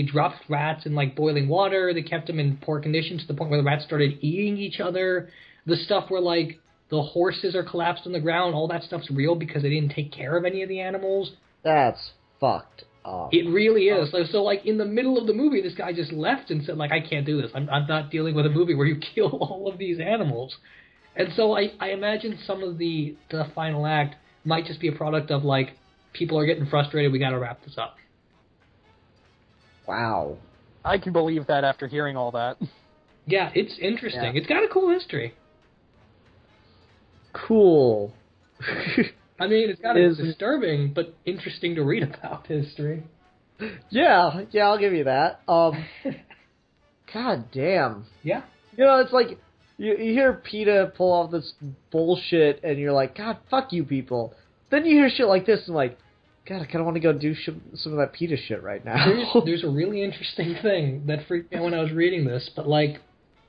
dropped rats in, like, boiling water, they kept them in poor condition to the point where the rats started eating each other. The stuff where, like, the horses are collapsed on the ground, all that stuff's real because they didn't take care of any of the animals. That's fucked up. It really is. So, like, in the middle of the movie, this guy just left and said, like, I can't do this. I'm not dealing with a movie where you kill all of these animals. And so I imagine some of the final act might just be a product of, like, people are getting frustrated, we gotta wrap this up. Wow. I can believe that after hearing all that. Yeah, it's interesting. Yeah. It's got a cool history. Cool. I mean, it's got a disturbing but interesting to read about history. Yeah, I'll give you that. God damn. Yeah. It's like, you hear PETA pull off this bullshit, and you're like, God, fuck you people. Then you hear shit like this, and like, God, I kind of want to go do some of that PETA shit right now. There's a really interesting thing that freaked me out when I was reading this, but, like,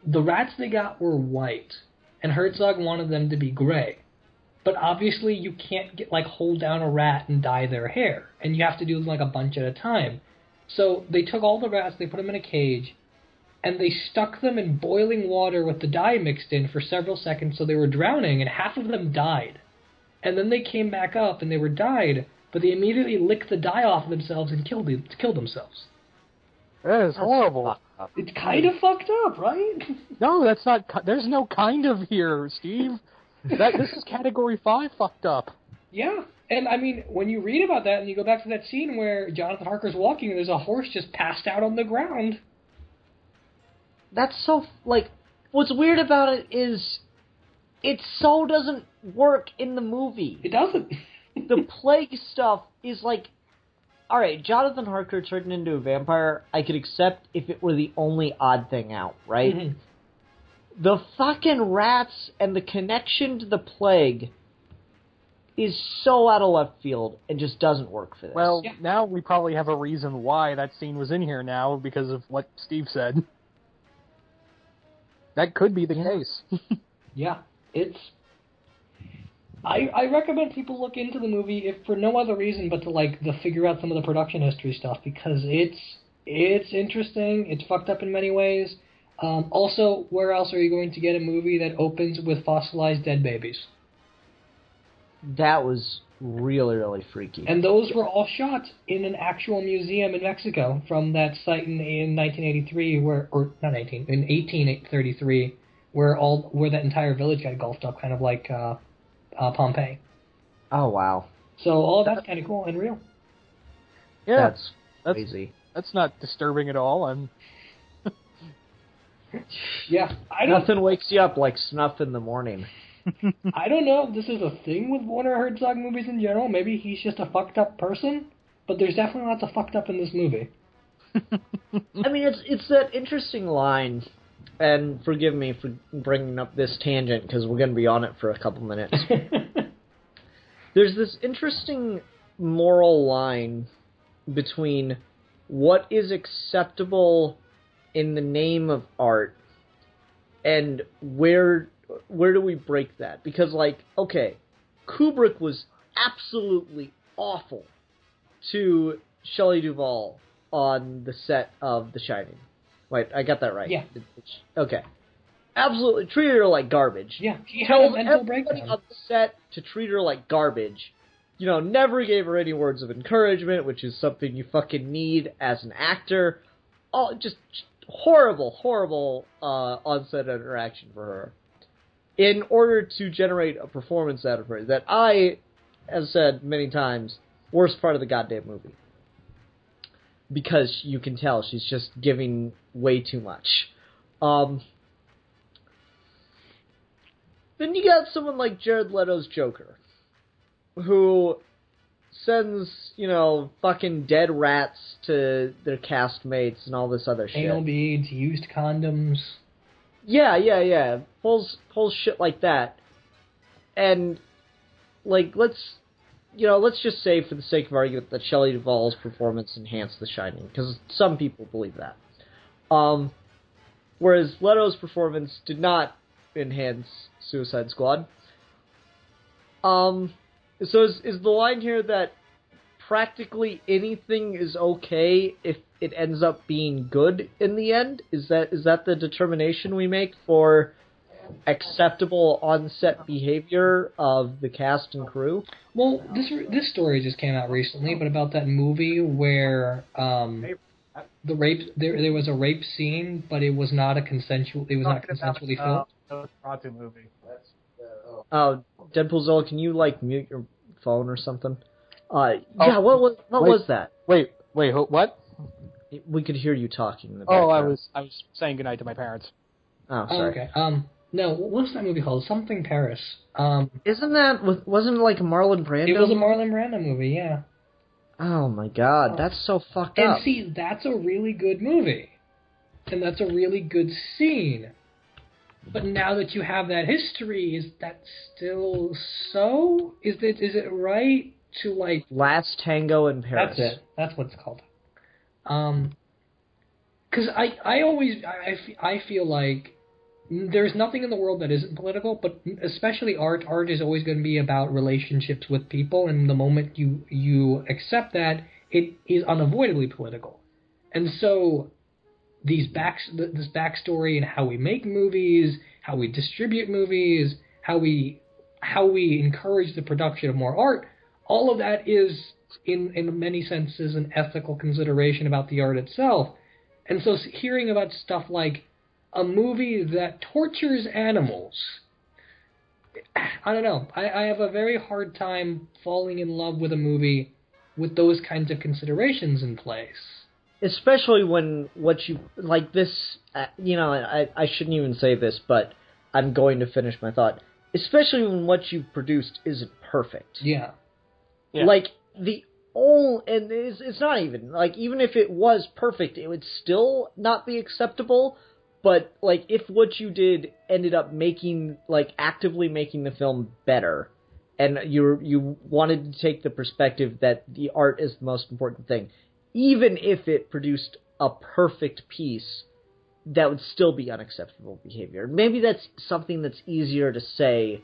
the rats they got were white, and Herzog wanted them to be gray. But obviously you can't hold down a rat and dye their hair, and you have to do them, like, a bunch at a time. So they took all the rats, they put them in a cage, and they stuck them in boiling water with the dye mixed in for several seconds so they were drowning, and half of them died. And then they came back up and they were dyed, but they immediately licked the dye off of themselves and killed themselves. That is horrible. It's kind of fucked up, right? No, that's not. There's no kind of here, Steve. This is Category 5 fucked up. Yeah, and I mean, when you read about that and you go back to that scene where Jonathan Harker's walking and there's a horse just passed out on the ground. That's so, like, what's weird about it is it so doesn't work in the movie. It doesn't. The plague stuff is like, alright, Jonathan Harker turned into a vampire, I could accept if it were the only odd thing out, right? Mm-hmm. The fucking rats and the connection to the plague is so out of left field and just doesn't work for this. Well, now we probably have a reason why that scene was in here now because of what Steve said. That could be the case. Yeah, it's... I recommend people look into the movie if for no other reason but to figure out some of the production history stuff, because it's interesting, it's fucked up in many ways. Also, where else are you going to get a movie that opens with fossilized dead babies? That was really, really freaky. And those were all shot in an actual museum in Mexico from that site in 1983, in 1833, where that entire village got gulfed up, kind of like Pompeii. Oh, wow. So all that's kind of cool and real. Yeah, That's crazy. That's not disturbing at all. Yeah, Nothing wakes you up like snuff in the morning. I don't know if this is a thing with Werner-Herzog movies in general. Maybe he's just a fucked up person, but there's definitely lots of fucked up in this movie. I mean, it's that interesting line, and forgive me for bringing up this tangent because we're going to be on it for a couple minutes. There's this interesting moral line between what is acceptable in the name of art and where do we break that? Because, okay, Kubrick was absolutely awful to Shelley Duvall on the set of The Shining. Wait, I got that right. Yeah. Okay. Absolutely treated her like garbage. Yeah, she had a mental everybody breakdown. on the set to treat her like garbage. Never gave her any words of encouragement, which is something you fucking need as an actor. Oh, just horrible on-set interaction for her. In order to generate a performance out of her that I have said many times, worst part of the goddamn movie. Because you can tell she's just giving way too much. Then you got someone like Jared Leto's Joker, who sends, fucking dead rats to their castmates and all this other shit. Anal beads, used condoms. Yeah. Pulls shit like that. And, let's just say, for the sake of argument, that Shelley Duvall's performance enhanced The Shining, because some people believe that. Whereas Leto's performance did not enhance Suicide Squad. So is the line here that practically anything is okay if it ends up being good in the end? Is that the determination we make for acceptable on-set behavior of the cast and crew? Well, this story just came out recently, but about that movie where the rape there was a rape scene, but it was not consensually filmed. Nosferatu movie. Oh, Deadpoolzilla, can you mute your phone or something? Yeah, what was that? Wait, what? We could hear you talking in the background. Oh, I was saying goodnight to my parents. Oh, sorry. Okay. No, what's that movie called? Something Paris. Wasn't it a Marlon Brando? It was a Marlon Brando movie, yeah. Oh my god, that's so fucked up. And see, that's a really good movie. And that's a really good scene. But now that you have that history, is that still so? Is it right to Last Tango in Paris? That's it. That's what it's called. Because I feel like there's nothing in the world that isn't political, but especially art. Art is always going to be about relationships with people, and the moment you accept that, it is unavoidably political. And so this backstory and how we make movies, how we distribute movies, how we encourage the production of more art, all of that is in many senses an ethical consideration about the art itself. And so hearing about stuff like a movie that tortures animals I don't know. I have a very hard time falling in love with a movie with those kinds of considerations in place. Especially when what you like this, I shouldn't even say this, but I'm going to finish my thought. Especially when what you've produced isn't perfect. Yeah. Like the only, and it's not even like even if it was perfect, it would still not be acceptable. But like if what you did ended up actively making the film better, and you wanted to take the perspective that the art is the most important thing. Even if it produced a perfect piece, that would still be unacceptable behavior. Maybe that's something that's easier to say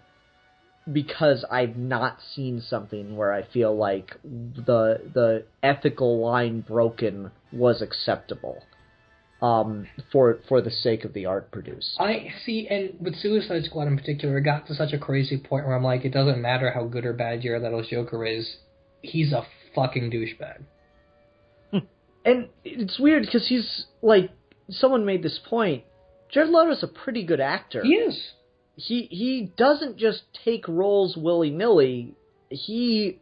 because I've not seen something where I feel like the ethical line broken was acceptable for the sake of the art produced. I see, and with Suicide Squad in particular, it got to such a crazy point where I'm like, it doesn't matter how good or bad Jared Leto's Joker is, he's a fucking douchebag. And it's weird because he's, like, someone made this point, Jared Leto's a pretty good actor. He is. He doesn't just take roles willy-nilly. He's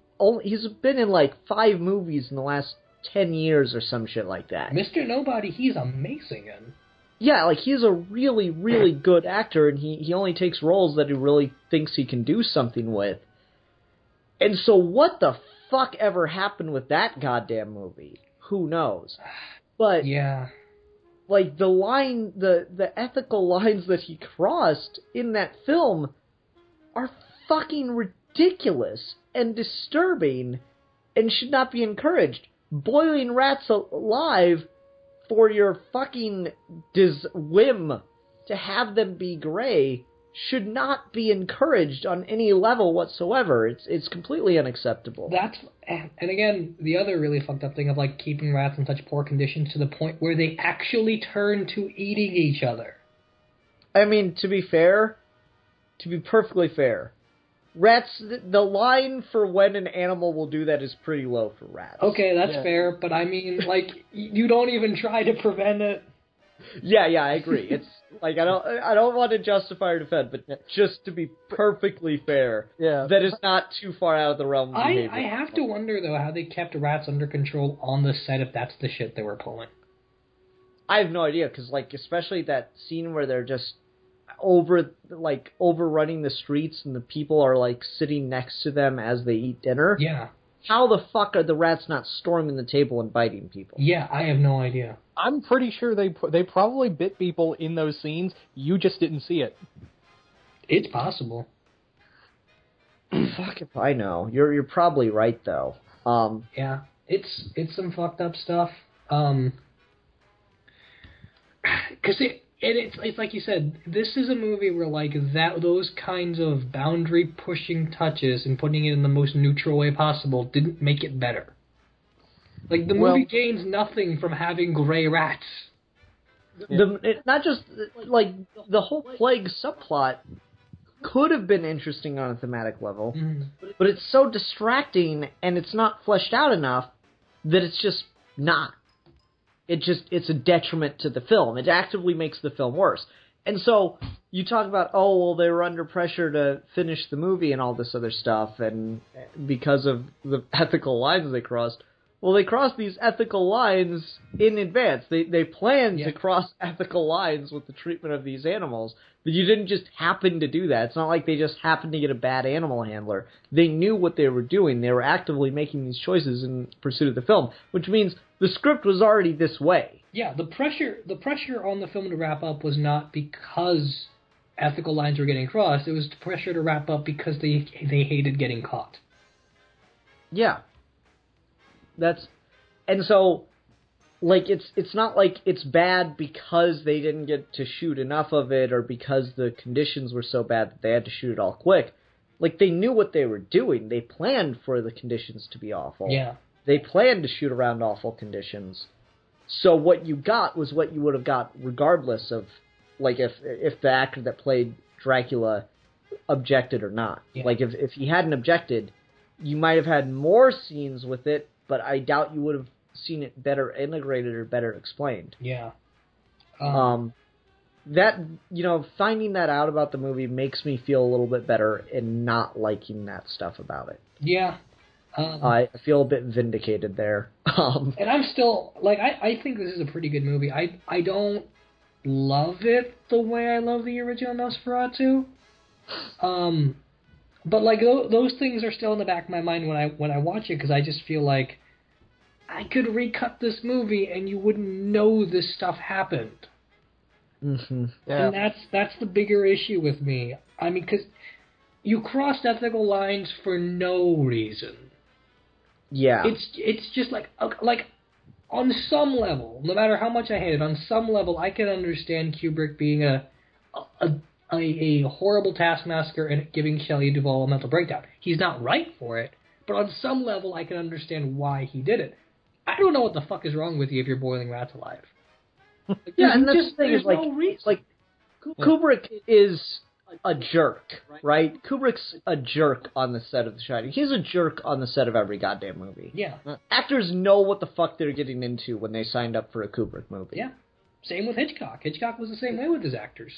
been in, like, 5 movies in the last 10 years or some shit like that. Mr. Nobody, he's amazing in. Yeah, like, he's a really, really good actor, and he only takes roles that he really thinks he can do something with. And so what the fuck ever happened with that goddamn movie? Who knows? But yeah, like the ethical lines that he crossed in that film are fucking ridiculous and disturbing and should not be encouraged. Boiling rats alive for your fucking whim to have them be gray should not be encouraged on any level whatsoever. It's completely unacceptable. And again, the other really fucked up thing of like keeping rats in such poor conditions to the point where they actually turn to eating each other. I mean, to be perfectly fair, rats, the line for when an animal will do that is pretty low for rats. Okay, that's fair, but I mean, like, you don't even try to prevent it. Yeah, I agree. It's like I don't want to justify or defend, but just to be perfectly fair, that is not too far out of the realm of behavior. I have to wonder though how they kept rats under control on the set if that's the shit they were pulling. I have no idea because like especially that scene where they're just overrunning the streets and the people are like sitting next to them as they eat dinner. Yeah. How the fuck are the rats not storming the table and biting people? Yeah, I have no idea. I'm pretty sure they probably bit people in those scenes. You just didn't see it. It's possible. Fuck if I know. You're probably right though. Yeah, it's some fucked up stuff. Because it's like you said, this is a movie where like those kinds of boundary pushing touches and putting it in the most neutral way possible didn't make it better. Like the movie gains nothing from having gray rats. Not just like the whole plague subplot could have been interesting on a thematic level, but it's so distracting and it's not fleshed out enough that it's just not. It's a detriment to the film. It actively makes the film worse. And so you talk about, they were under pressure to finish the movie and all this other stuff, and because of the ethical lines they crossed. Well, they crossed these ethical lines in advance. They planned to cross ethical lines with the treatment of these animals. But you didn't just happen to do that. It's not like they just happened to get a bad animal handler. They knew what they were doing. They were actively making these choices in pursuit of the film, which means the script was already this way. Yeah, the pressure on the film to wrap up was not because ethical lines were getting crossed. It was the pressure to wrap up because they hated getting caught. Yeah. And so, like, it's not like it's bad because they didn't get to shoot enough of it or because the conditions were so bad that they had to shoot it all quick. Like, they knew what they were doing. They planned for the conditions to be awful. Yeah. They planned to shoot around awful conditions. So what you got was what you would have got regardless of, like, if the actor that played Dracula objected or not. Yeah. Like, if he hadn't objected, you might have had more scenes with it, but I doubt you would have seen it better integrated or better explained. Yeah. that, finding that out about the movie makes me feel a little bit better in not liking that stuff about it. Yeah. I feel a bit vindicated there. And I'm still, I think this is a pretty good movie. I don't love it the way I love the original Nosferatu. But, those things are still in the back of my mind when I watch it, because I just feel like I could recut this movie and you wouldn't know this stuff happened. Mm-hmm. Yeah. And that's the bigger issue with me. I mean, because you crossed ethical lines for no reason. Yeah. It's just on some level, no matter how much I hate it, on some level I can understand Kubrick being a horrible taskmaster and giving Shelley Duvall a mental breakdown. He's not right for it, but on some level I can understand why he did it. I don't know what the fuck is wrong with you if you're boiling rats alive. Yeah, and that's the thing is, no reason. Kubrick is a jerk, right? Kubrick's a jerk on the set of The Shining. He's a jerk on the set of every goddamn movie. Yeah. Actors know what the fuck they're getting into when they signed up for a Kubrick movie. Yeah. Same with Hitchcock. Hitchcock was the same way with his actors.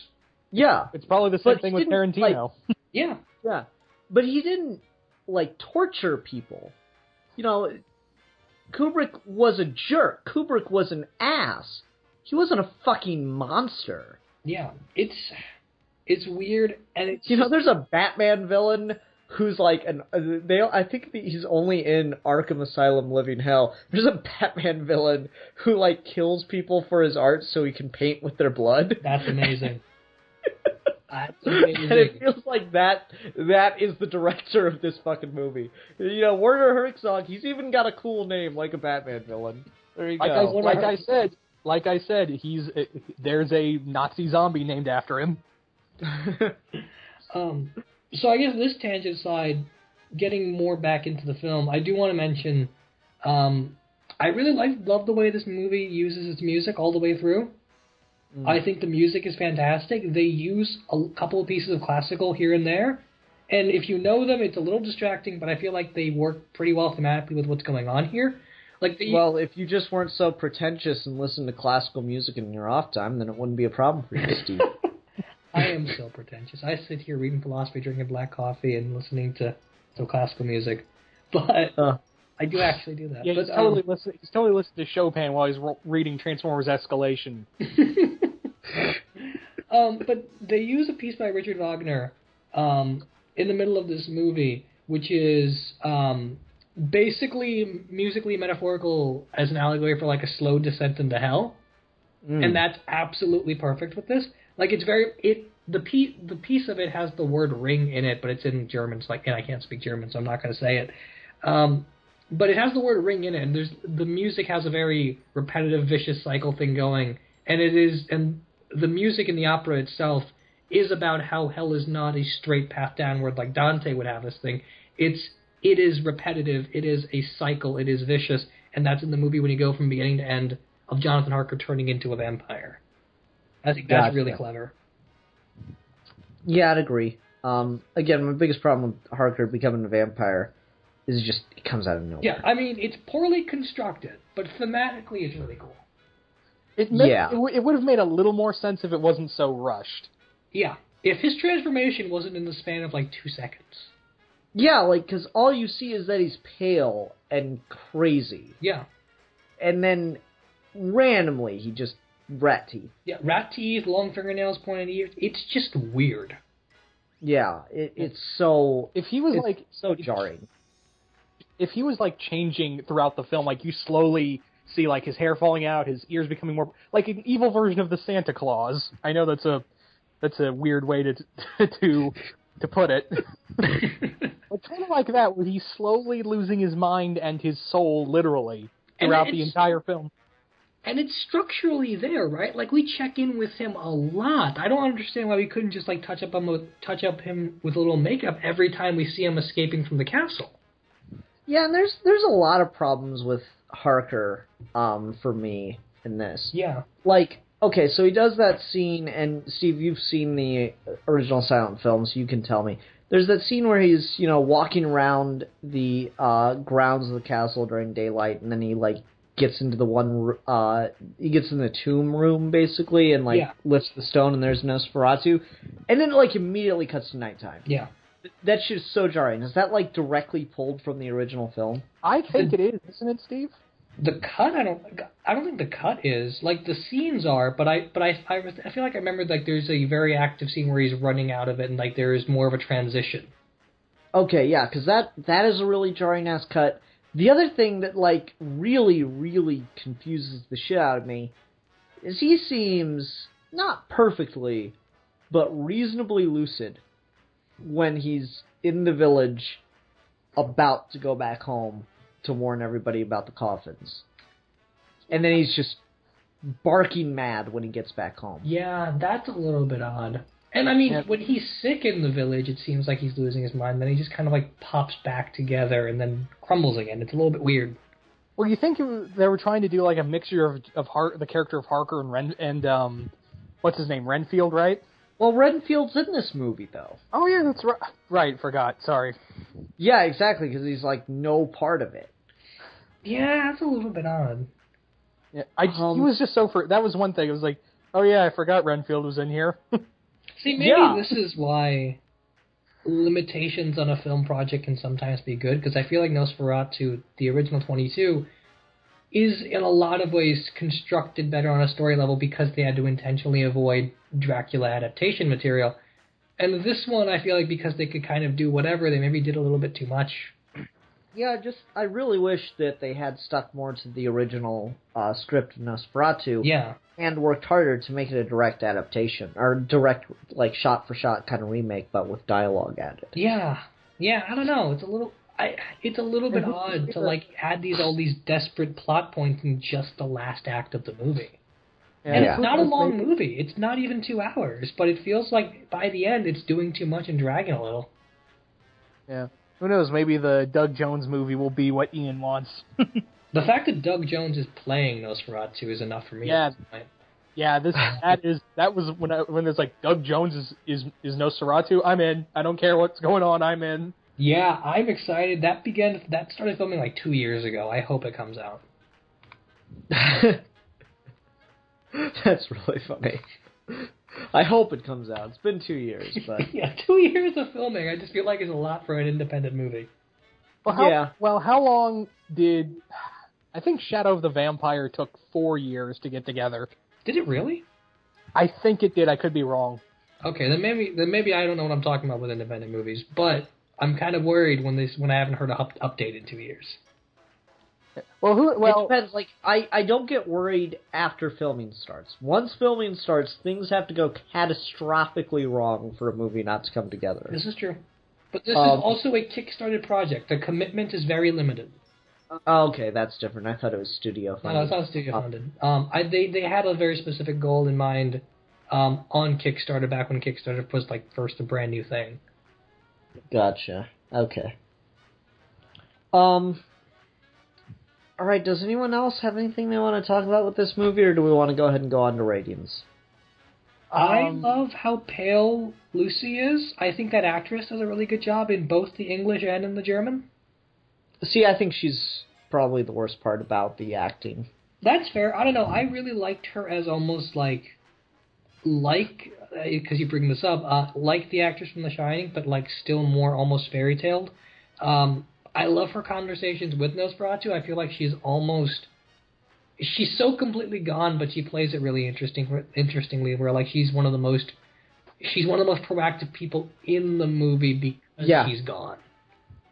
Yeah. It's probably the same thing with Tarantino. Yeah. Yeah. But he didn't, torture people. Kubrick was a jerk. Kubrick was an ass. He wasn't a fucking monster. Yeah. It's weird, and it's... there's a Batman villain who's I think he's only in Arkham Asylum Living Hell. There's a Batman villain who, kills people for his art so he can paint with their blood. That's amazing. That's amazing. And it feels like that is the director of this fucking movie. Werner-Herzog, he's even got a cool name like a Batman villain. There you go. Like I said, there's a Nazi zombie named after him. So I guess this tangent aside, getting more back into the film, I do want to mention, I really love the way this movie uses its music all the way through. I think the music is fantastic. They use a couple of pieces of classical here and there, and if you know them, it's a little distracting, but I feel like they work pretty well thematically with what's going on here. Well, if you just weren't so pretentious and listened to classical music in your off time, then it wouldn't be a problem for you, Steve. I am so pretentious. I sit here reading philosophy, drinking black coffee, and listening to classical music. But I do actually do that. Yeah, but, he's totally listening to Chopin while he's reading Transformers Escalation. But they use a piece by Richard Wagner in the middle of this movie, which is basically musically metaphorical as an allegory for a slow descent into hell. And that's absolutely perfect with this. The piece of it has the word ring in it, but it's in German. And I can't speak German, so I'm not going to say it. But it has the word ring in it, and the music has a very repetitive, vicious cycle thing going, and the music in the opera itself is about how hell is not a straight path downward like Dante would have this thing. It is repetitive, it is a cycle, it is vicious, and that's in the movie when you go from beginning to end of Jonathan Harker turning into a vampire. I think that's really clever. Yeah, I'd agree. Again, my biggest problem with Harker becoming a vampire is just it comes out of nowhere. Yeah, I mean, it's poorly constructed, but thematically it's really cool. It would have made a little more sense if it wasn't so rushed. Yeah, if his transformation wasn't in the span of 2 seconds. Yeah, because all you see is that he's pale and crazy. Yeah. And then randomly he just rat teeth. Yeah, rat teeth, long fingernails, pointed ears. It's just weird. Yeah, it's so... If he was so jarring. If he was changing throughout the film, you slowly see his hair falling out, his ears becoming more an evil version of the Santa Claus. I know that's a weird way to put it. But kind of like that, where he's slowly losing his mind and his soul, literally, throughout the entire film. And it's structurally there, right? We check in with him a lot. I don't understand why we couldn't just touch up him with a little makeup every time we see him escaping from the castle. Yeah, and there's a lot of problems with Harker for me in this. Yeah. Okay, so he does that scene, and Steve, you've seen the original silent film, so you can tell me. There's that scene where he's, walking around the grounds of the castle during daylight, and then he, gets into he gets in the tomb room basically and lifts the stone and there's Nosferatu, and then immediately cuts to nighttime. Yeah. That shit is so jarring. Is that directly pulled from the original film? I think it is, isn't it, Steve? The cut, I don't think the cut is. The scenes are, but I feel like I remember there's a very active scene where he's running out of it and there is more of a transition. Okay, yeah, because that is a really jarring ass cut. The other thing that really, really confuses the shit out of me is he seems not perfectly, but reasonably lucid when he's in the village about to go back home to warn everybody about the coffins. And then he's just barking mad when he gets back home. Yeah, that's a little bit odd. And when he's sick in the village, it seems like he's losing his mind. Then he just kind of pops back together and then crumbles again. It's a little bit weird. Well, you think they were trying to do a mixture of the character of Harker and what's his name, Renfield, right? Well, Renfield's in this movie, though. Oh, yeah, that's right. Right, forgot. Sorry. Yeah, exactly, because he's, no part of it. Yeah, that's a little bit odd. Yeah, he was just so... that was one thing. It was oh, yeah, I forgot Renfield was in here. See, maybe this is why limitations on a film project can sometimes be good, because I feel like Nosferatu, the original 22, is in a lot of ways constructed better on a story level because they had to intentionally avoid Dracula adaptation material. And this one, I feel like because they could kind of do whatever, they maybe did a little bit too much. Yeah, I really wish that they had stuck more to the original script of Nosferatu. Yeah. And worked harder to make it a direct adaptation, or direct, shot-for-shot kind of remake, but with dialogue added. Yeah. Yeah, I don't know. It's a little bit odd to add all these desperate plot points in just the last act of the movie. Yeah. And it's not a long movie. It's not even 2 hours, but it feels like by the end it's doing too much and dragging a little. Yeah. Who knows? Maybe the Doug Jones movie will be what Ian wants. The fact that Doug Jones is playing Nosferatu is enough for me. Yeah. Yeah, that was when there's Doug Jones is Nosferatu. I'm in. I don't care what's going on. I'm in. Yeah, I'm excited. That started filming 2 years ago. I hope it comes out. That's really funny. I hope it comes out. It's been 2 years, but yeah, 2 years of filming. I just feel like it's a lot for an independent movie. Well, how long did... I think Shadow of the Vampire took 4 years to get together. Did it really? I think it did. I could be wrong. Okay, then maybe I don't know what I'm talking about with independent movies, but I'm kind of worried when I haven't heard an update in 2 years. It depends. I don't get worried after filming starts. Once filming starts, things have to go catastrophically wrong for a movie not to come together. This is true. But this is also a Kickstarted project. The commitment is very limited. Okay, that's different. I thought it was studio funded. No, it's not studio funded. They had a very specific goal in mind on Kickstarter back when Kickstarter was first a brand new thing. Gotcha. Okay. All right, does anyone else have anything they want to talk about with this movie, or do we want to go ahead and go on to ratings? I love how pale Lucy is. I think that actress does a really good job in both the English and in the German. See, I think she's probably the worst part about the acting. That's fair. I don't know. I really liked her as almost because you bring this up, like the actress from The Shining, but still more almost fairy taled. I love her conversations with Nosferatu. I feel like she's so completely gone, but she plays it really interestingly. Where she's one of the most proactive people in the movie because she's gone.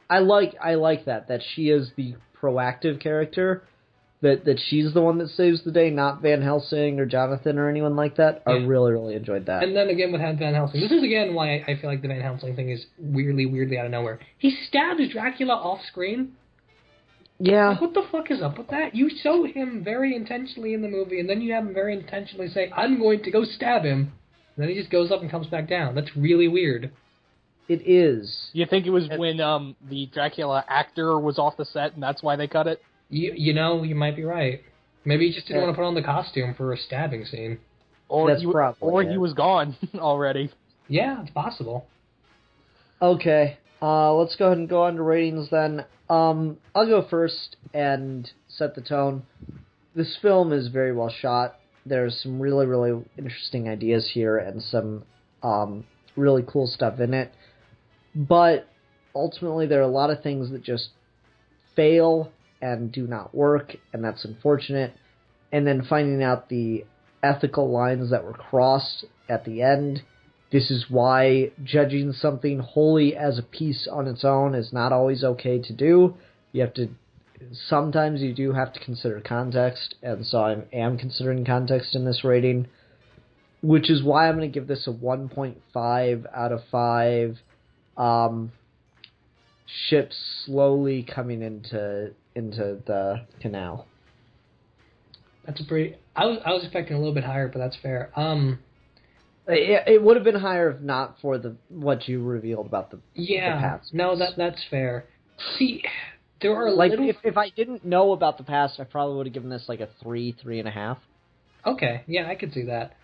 I like that she is the proactive character. That she's the one that saves the day, not Van Helsing or Jonathan or anyone like that. Yeah. I really, really enjoyed that. And then again with Van Helsing, this is again why I feel like the Van Helsing thing is weirdly out of nowhere. He stabs Dracula off screen. Yeah. What the fuck is up with that? You show him very intentionally in the movie, and then you have him very intentionally say, "I'm going to go stab him," and then he just goes up and comes back down. That's really weird. It is. You think it was when the Dracula actor was off the set, and that's why they cut it? You might be right. Maybe he just didn't want to put on the costume for a stabbing scene. Or he was gone already. Yeah, it's possible. Okay, let's go ahead and go on to ratings then. I'll go first and set the tone. this film is very well shot. There's some really, really interesting ideas here and some really cool stuff in it. But ultimately, there are a lot of things that just fail and do not work, and that's unfortunate. And then finding out the ethical lines that were crossed at the end. This is why judging something wholly as a piece on its own is not always okay to do. Sometimes you do have to consider context, and so I am considering context in this rating, which is why I'm going to give this a 1.5 out of 5. Ships slowly coming into the canal. That's a pretty. I was expecting a little bit higher, but that's fair. It would have been higher if not for what you revealed about the past. No, that's fair. See, there are like if I didn't know about the past, I probably would have given this like a 3.5. Okay, yeah, I could see that.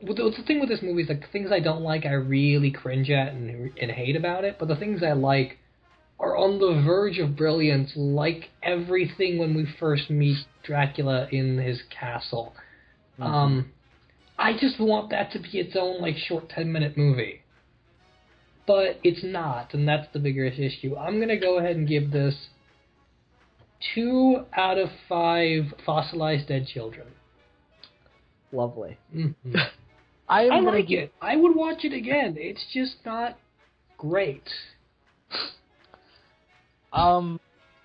The thing with this movie is, like, things I don't like, I really cringe at and hate about it. But the things I like are on the verge of brilliance, like everything when we first meet Dracula in his castle. Mm-hmm. I just want that to be its own, like, short 10-minute movie. But it's not, and that's the bigger issue. I'm going to go ahead and give this 2 out of 5 fossilized dead children. Lovely. Mm-hmm. I like it. I would watch it again. It's just not great. I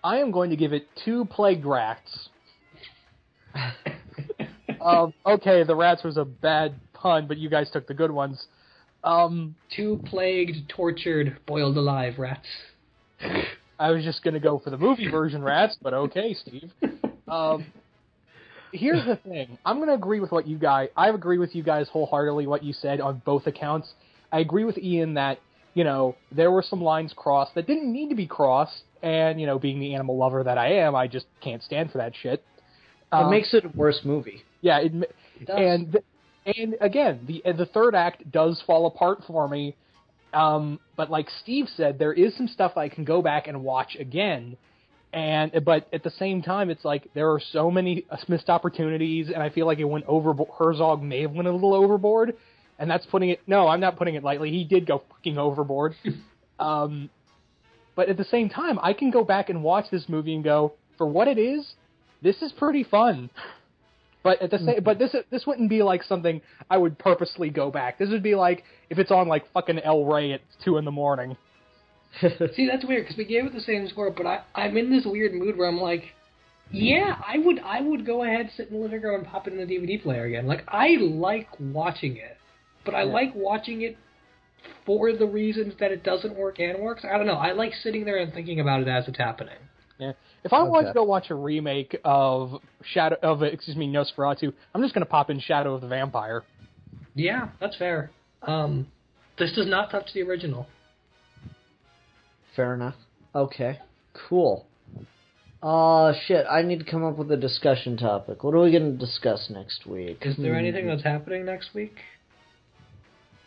am going to give it 2 plagued rats. Okay, the rats was a bad pun, but you guys took the good ones. 2 plagued, tortured, boiled alive rats. I was just going to go for the movie version rats, but okay, Steve. Here's the thing. I'm going to agree with what you guys... I agree with you guys wholeheartedly what you said on both accounts. I agree with Ian that, there were some lines crossed that didn't need to be crossed, and, being the animal lover that I am, I just can't stand for that shit. It makes it a worse movie. Yeah, it does. And again, the third act does fall apart for me. But like Steve said, there is some stuff I can go back and watch again. But at the same time, it's like there are so many missed opportunities, and I feel like it went overboard. Herzog may have went a little overboard, and that's putting it. No, I'm not putting it lightly. He did go fucking overboard. But at the same time, I can go back and watch this movie and go, for what it is, this is pretty fun. But at the same, but this wouldn't be like something I would purposely go back. This would be like if it's on like fucking El Rey at 2 a.m. See, that's weird, because we gave it the same score, but I'm in this weird mood where I'm like, yeah, I would go ahead, sit in the living room, and pop it in the DVD player again. Like, I like watching it, but I like watching it for the reasons that it doesn't work and works. I don't know. I like sitting there and thinking about it as it's happening. Yeah. If I wanted to go watch a remake of Nosferatu, I'm just going to pop in Shadow of the Vampire. Yeah, that's fair. This does not touch the original. Fair enough. Okay. Cool. Shit, I need to come up with a discussion topic. What are we going to discuss next week? Is there anything that's happening next week?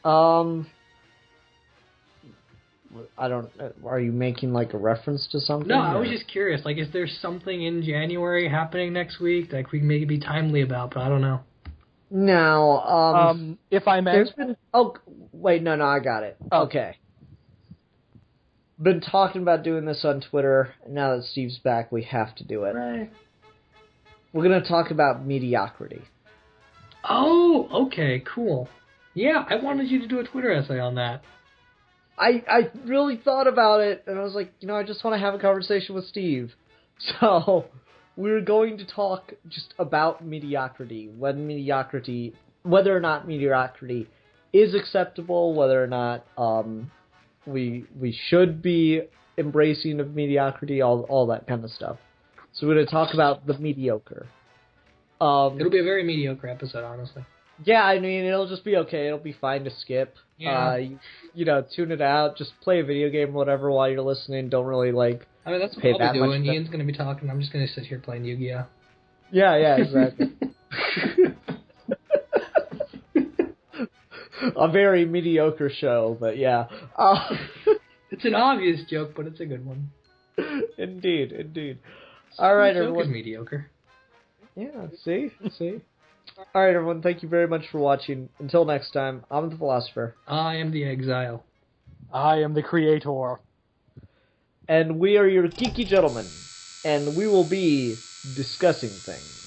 I don't... Are you making, like, a reference to something? No, I was just curious. Like, is there something in January happening next week that we can maybe be timely about, but I don't know. No, if I may... There's been... Oh, wait, no, I got it. Oh. Okay. Been talking about doing this on Twitter. Now that Steve's back, we have to do it. Right. We're going to talk about mediocrity. Oh, okay, cool. Yeah, I wanted you to do a Twitter essay on that. I really thought about it, and I was like, I just want to have a conversation with Steve. So, we're going to talk just about mediocrity. Whether or not mediocrity is acceptable, whether or not we should be embracing of mediocrity, all that kind of stuff. So we're going to talk about the mediocre. It'll be a very mediocre episode, honestly. Yeah, I mean, it'll just be okay. It'll be fine to skip. Yeah. Tune it out. Just play a video game, whatever, while you're listening. Don't really, I mean, that's what I'll be doing. Ian's going to be talking. I'm just going to sit here playing Yu-Gi-Oh! Yeah, exactly. A very mediocre show, but yeah. It's an obvious joke, but it's a good one. Indeed. All right, everyone. everyone. Joke is mediocre. Yeah, see? Alright, everyone, thank you very much for watching. Until next time, I'm the Philosopher. I am the exile. I am the creator. And we are your geeky gentlemen. And we will be discussing things.